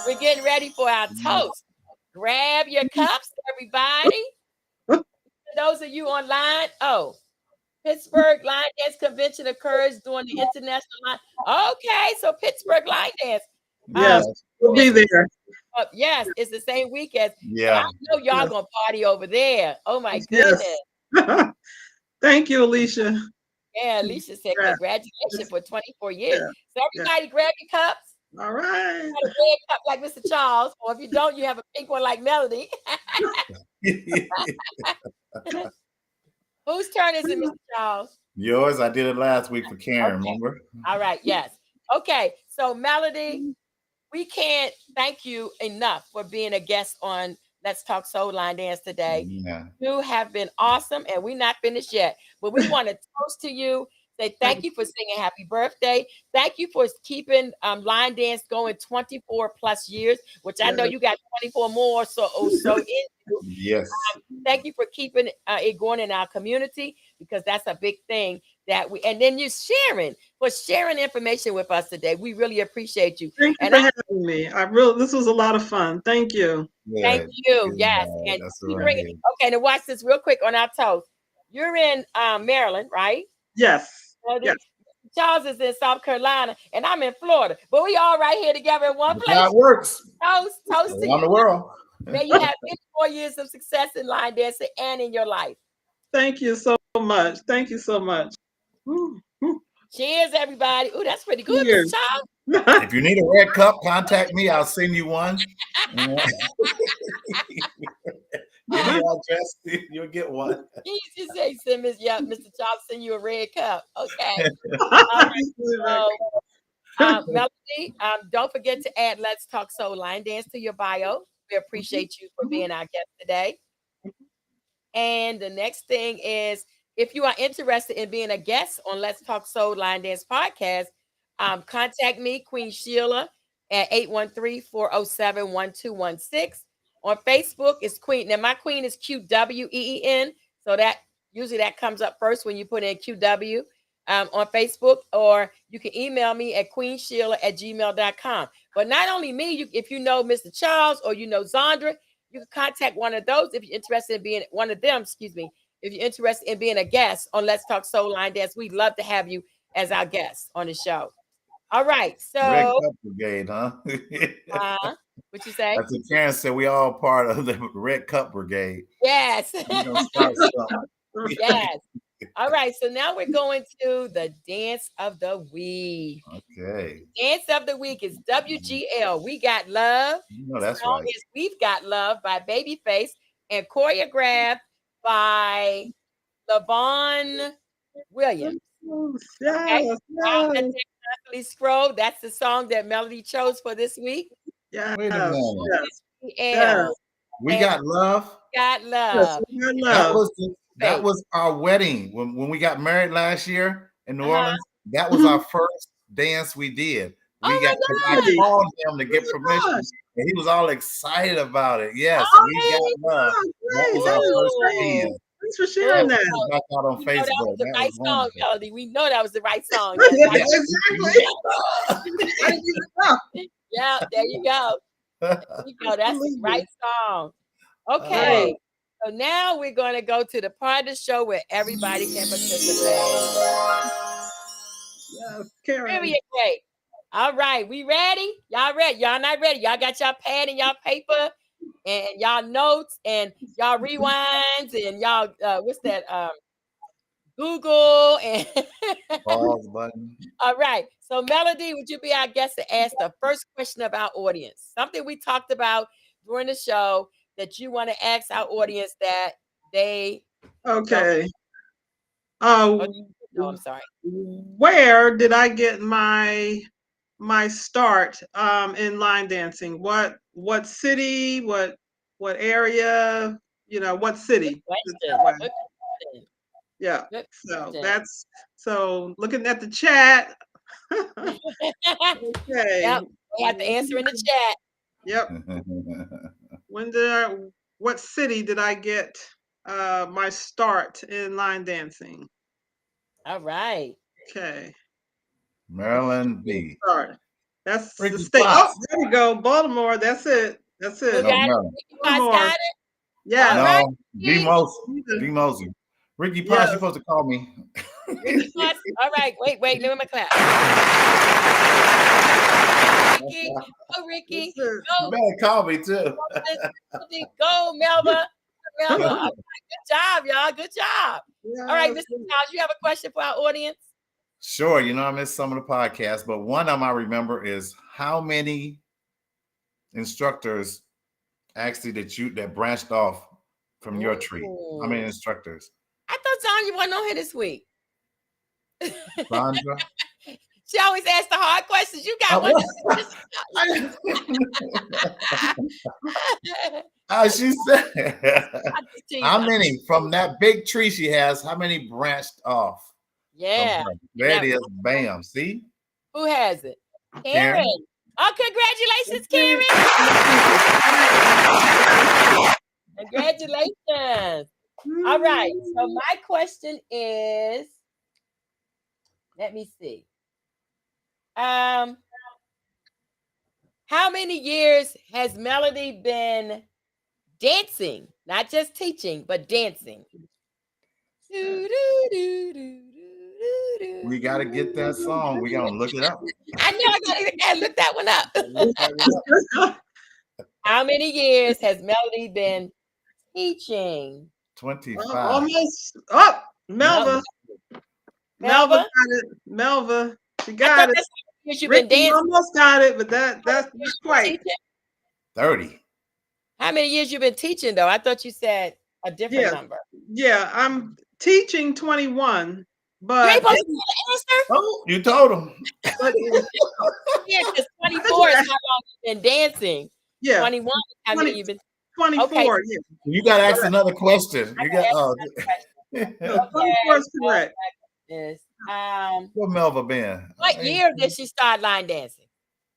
we're getting ready for our toast. Grab your cups, everybody. For those of you online, Pittsburgh Line Dance Convention occurs during the International Line. Okay, so Pittsburgh Line Dance. Yes, we'll be there. Yes, it's the same week as. Yeah. I know y'all gonna party over there. Oh my goodness. Thank you, Alicia. Yeah, Alicia said congratulations for 24 years. So everybody grab your cups. All right. You got a red cup like Mr. Charles, or if you don't, you have a pink one like Melody. Whose turn is it, Mr. Charles? Yours. I did it last week for Karen, remember? All right, yes. Okay, so Melody, we can't thank you enough for being a guest on Let's Talk Soul Line Dance today. Yeah. You have been awesome, and we're not finished yet, but we want to toast to you. Say thank you for singing happy birthday. Thank you for keeping line dance going 24 plus years, which I know you got 24 more. So yes. Thank you for keeping it going in our community, because that's a big thing that we, and then you're sharing information with us today. We really appreciate you. Thank you for having me. This was a lot of fun. Thank you. Thank you. Yes. And okay, now watch this real quick on our toast. You're in Maryland, right? Yes. Yes. Charles is in South Carolina, and I'm in Florida, but we all right here together in one place. That works. Toast to around the world. May you have 54 years of success in line dancing and in your life. Thank you so much. Thank you so much. Cheers, everybody. Ooh, that's pretty good, Mr. Charles. If you need a red cup, contact me. I'll send you one. Give me your address, you'll get one. You say, Mr. Charles, send you a red cup. Okay. All right. Melody, don't forget to add Let's Talk Soul Line Dance to your bio. We appreciate you for being our guest today. And the next thing is, if you are interested in being a guest on Let's Talk Soul Line Dance podcast, contact me, Queen Sheila, at 813-407-1216. On Facebook, it's Queen. Now, my Queen is QWEEN. So that usually that comes up first when you put in QW on Facebook, or you can email me at queensheila@gmail.com. But not only me, if you know Mr. Charles or you know Zandra, you can contact one of those if you're interested in being one of them, if you're interested in being a guest on Let's Talk Soul Line Dance. We'd love to have you as our guest on the show. All right. So Red Cup Brigade, huh? What you say? That's what Karen said. We all part of the Red Cup Brigade. Yes. Yes. All right, so now we're going to the dance of the week. Okay. Dance of the week is WGL. We Got Love. You know The that's song right. is We've Got Love by Babyface and choreographed by LaVon Williams. Okay. Yes, I'll yes, let you scroll. That's the song that Melody chose for this week. yes, Wait a minute. WGL. We And got love. Got yes, Love. we got That love. was our wedding when we got married last year in New Uh-huh. Orleans. That was our first dance we did. We Oh got my I God. called him to get Oh my permission, gosh. and he was all excited about it. Yes, Oh, we got love. Oh, That great. was That our is first great. dance. Thanks for sharing That that. was back out on We know that was Facebook. the That right was song, wonderful. Melody. We know that was the right song. Yeah, That's right. exactly. I didn't even know. Yeah, there you go. There you go. That's the right song. Okay. Right. So now we're going to go to the part of the show where everybody can participate. Yes, Karen. Trivia cake. All right, we ready? Y'all ready? Y'all not ready? Y'all got y'all pad and y'all paper and y'all notes and y'all rewinds and y'all what's that? Google and Pause button. all right. So Melody, would you be our guest to ask the first question of our audience? Something we talked about during the show that you want to ask our audience that they Okay. no, I'm sorry. Where did I get my start in line dancing? What city? What area? What city? Put it that way. Good question. Yeah. Good So question. so looking at the chat. Okay. Yep, we have to answer in the chat. Yep. What city did I get my start in line dancing? All right. Okay. Maryland B. Start. That's the Ricky state. Oh, Potts. there we go. Baltimore. That's it. That's Who it. No, got it? Maryland. Ricky Potts Baltimore. got it? Yeah. All right. No, D Mosley. D Mosley. Ricky Potts, Yes. you're supposed to call me. Ricky Potts. All right. Wait. Let me clap. Ricky. Go, Ricky. That's it. Go. You better call me too. Go, Melba. Melba. All right, good job, y'all. Good job. All right, Yes. Mr. House, you have a question for our audience? Sure, I missed some of the podcasts, but one of them I remember is how many instructors actually that branched off from your tree? How many instructors? I thought Tanya wasn't on here this week. Sandra? She always asks the hard questions. You got one. She said, how many from that big tree she has? How many branched off? Yeah. There it is. Bam. See? Who has it? Karen. Karen. Oh, congratulations, Karen. Congratulations. All right. So my question is, let me see. How many years has Melody been dancing? Not just teaching, but dancing. We got to get that song. We got to look it up. I know I gotta look that one up. How many years has Melody been teaching? 25. Almost up. Melva. Melva got it. Melva. She got it. You've been dancing. Almost got it, but that's quite. 30. How many years you been teaching though? I thought you said a different number. Yeah, I'm teaching 21, but you ain't supposed to answer. Oh, you told him. Yeah, because 24 is how long you've been dancing. Yeah. 21 is how many you've been 24. Okay. Yeah. You got to ask another question. You got 24 is correct. Yes. What Melva been? What year did she start line dancing?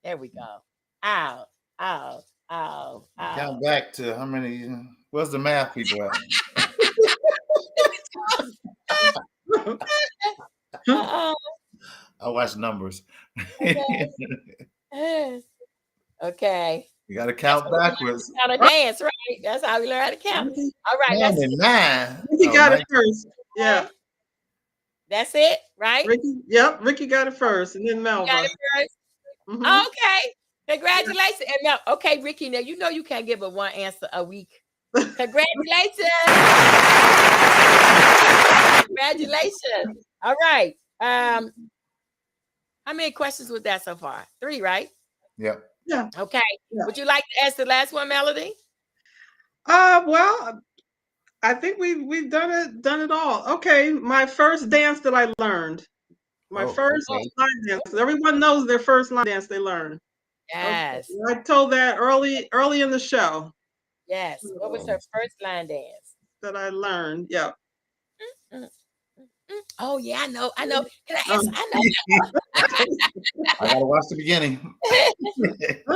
There we go. Ow. Count back to how many? What's the math people at? I watch numbers. Okay. You got to count backwards. How to dance, right? That's how we learn how to count. All right. That's 99. Ricky got it first. Yeah. That's it, right? Ricky got it first, and then Melva. Got it first. Mhm. Okay. Congratulations. And now, okay, Ricky, now you know you can't give but one answer a week. Congratulations. Congratulations. All right. How many questions was that so far? 3, right? Yep. Yeah. Okay. Yeah. Would you like to ask the last one, Melody? Well, I think we've done it all. Okay, my first dance that I learned. My Oh, first okay. line dance. Everyone knows their first line dance they learn. Yes. Okay. I told that early in the show Yes. What was her first line dance? that I learned. Yeah. Mm, Oh yeah, I know. Can I ask? Um, I know. I gotta watch the beginning.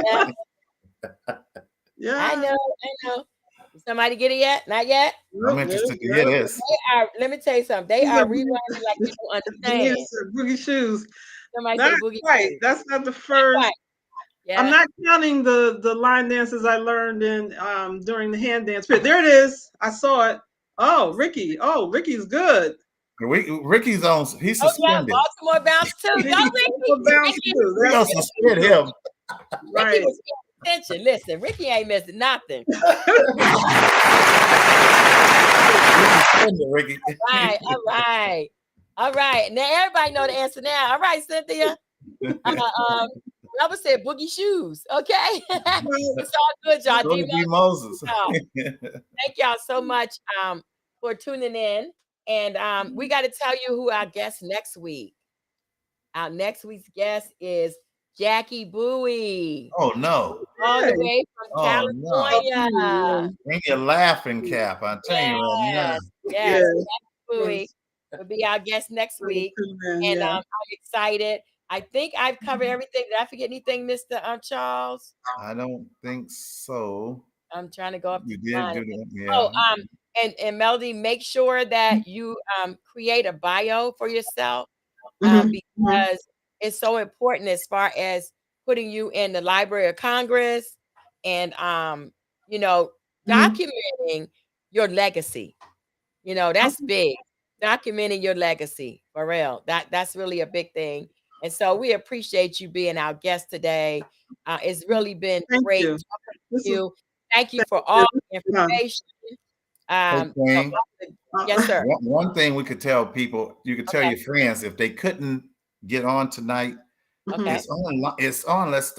Yeah, yeah. I know. Did somebody get it yet? Not yet. I'm interested to hear this. Let me tell you something. They are rewinding like people understand. Yes, Boogie Shoes. Somebody Not say boogie. quite. Shoes. That's not the first. Right. Yeah. I'm not counting the line dances I learned in during the hand dance period. There it is. I saw it. Oh, Ricky. Oh, Ricky's good. Ricky's on. He's Oh yeah, suspended. Baltimore bounce too. Go Ricky. Bounce too. We're gonna suspend him. Ricky Right. was paying attention. Listen, Ricky ain't missing nothing. Ricky. All right. Now everybody know the answer now. All right, Cynthia. Robert said boogie shoes. Okay. It's all good, y'all. Go to D. D. Moses. Thank y'all so much for tuning in. And we got to tell you who our guest next week. Our next week's guest is Jackie Bowie. Oh no. All the way from Oh, California. no. Bring your laughing cap. I'm telling you right now. Yes. Jackie Bowie will be our guest next week. And I'm excited. I think I've covered everything. Did I forget anything, Mr. Charles? I don't think so. I'm trying to go up. You to did mine. do that. Yeah. Oh, and Melody, make sure that you create a bio for yourself because it's so important as far as putting you in the Library of Congress and documenting your legacy. That's big. Documenting your legacy for real. That's really a big thing. And so we appreciate you being our guest today. It's really been great talking to you. Thank you for all the information. Yes, sir. One thing we could tell people, you could tell your friends if they couldn't get on tonight. Okay. It's on. Let's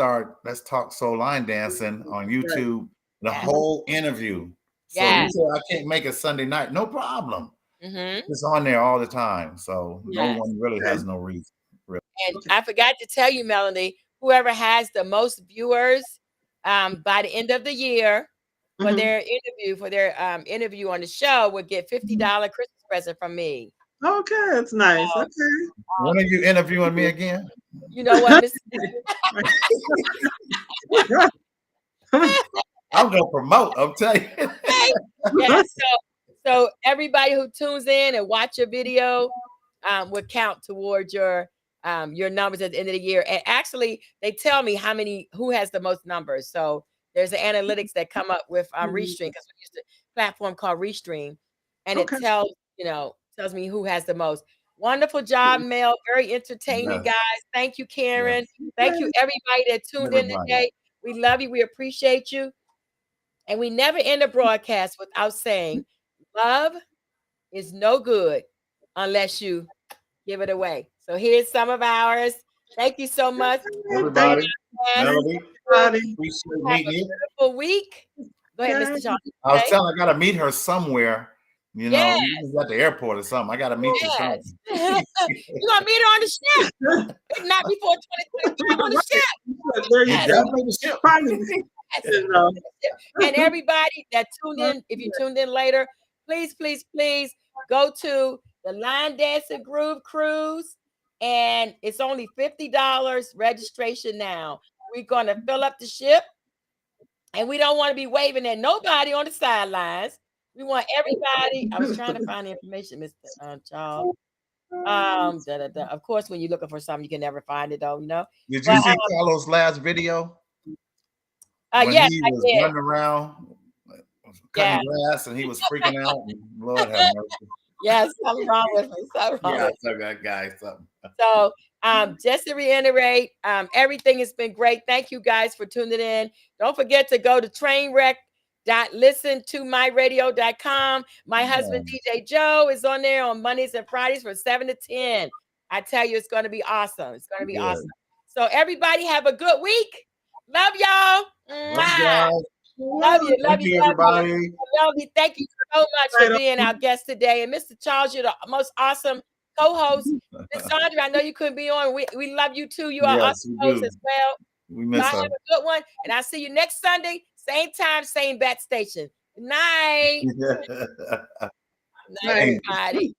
talk soul line dancing on YouTube. The whole interview. So you say I can't make it Sunday night. No problem. It's on there all the time. So no one really has no reason. Really. And I forgot to tell you, Melanie, whoever has the most viewers by the end of the year for their interview on the show would get $50 Christmas present from me. Okay, that's nice. Okay. When are you interviewing me again? You know what, I'm gonna promote. I'm telling you. Yeah, so everybody who tunes in and watch your video would count towards your numbers at the end of the year. And actually, they tell me who has the most numbers. So there's an analytics that come up with Restream because we used a platform called Restream, and it tells me who has the most. Wonderful job, Mel. Very entertaining, guys. Thank you, Karen. Thank you, everybody that tuned in today. We love you. We appreciate you. And we never end a broadcast without saying, love is no good unless you give it away. So here's some of ours. Thank you so much. Everybody. Melody. Everybody. Appreciate Have a meeting you. beautiful week. Go ahead, Mr. John. I was telling I gotta meet her somewhere. You know, Yes. at the airport or something. I gotta meet you something. You're gonna meet her on the ship. If not before 2023 on the ship. There you Yes. go. Definitely the ship. And everybody that tuned in, if you tuned in later, please go to the Line Dancing Groove Cruise. And it's only $50 registration now. We're gonna fill up the ship, and we don't want to be waving at nobody on the sidelines. We want everybody. I was trying to find the information, Mr. Charles. Of course, when you're looking for something, you can never find it, though. Did you see Carlos' last video? When yes, he I was did. running around cutting grass and he was freaking out. Lord have mercy. Yes, something wrong with me. Something wrong with me. That guy something. So, just to reiterate, everything has been great. Thank you guys for tuning in. Don't forget to go to Trainwreck www.listentomyradio.com. My husband, DJ Joe, is on there on Mondays and Fridays from 7 to 10. I tell you, it's going to be awesome. It's going to be awesome. So everybody have a good week. Love y'all. Love you. Thank you, everybody. Love you. Thank you so much for being our guest today. And Mr. Charles, you're the most awesome co-host. Miss Sandra, I know you couldn't be on. We love you too. You are awesome host as well. We miss Have a good one. And I'll see you next Sunday, same time, same bat station. Good night. Good night, everybody.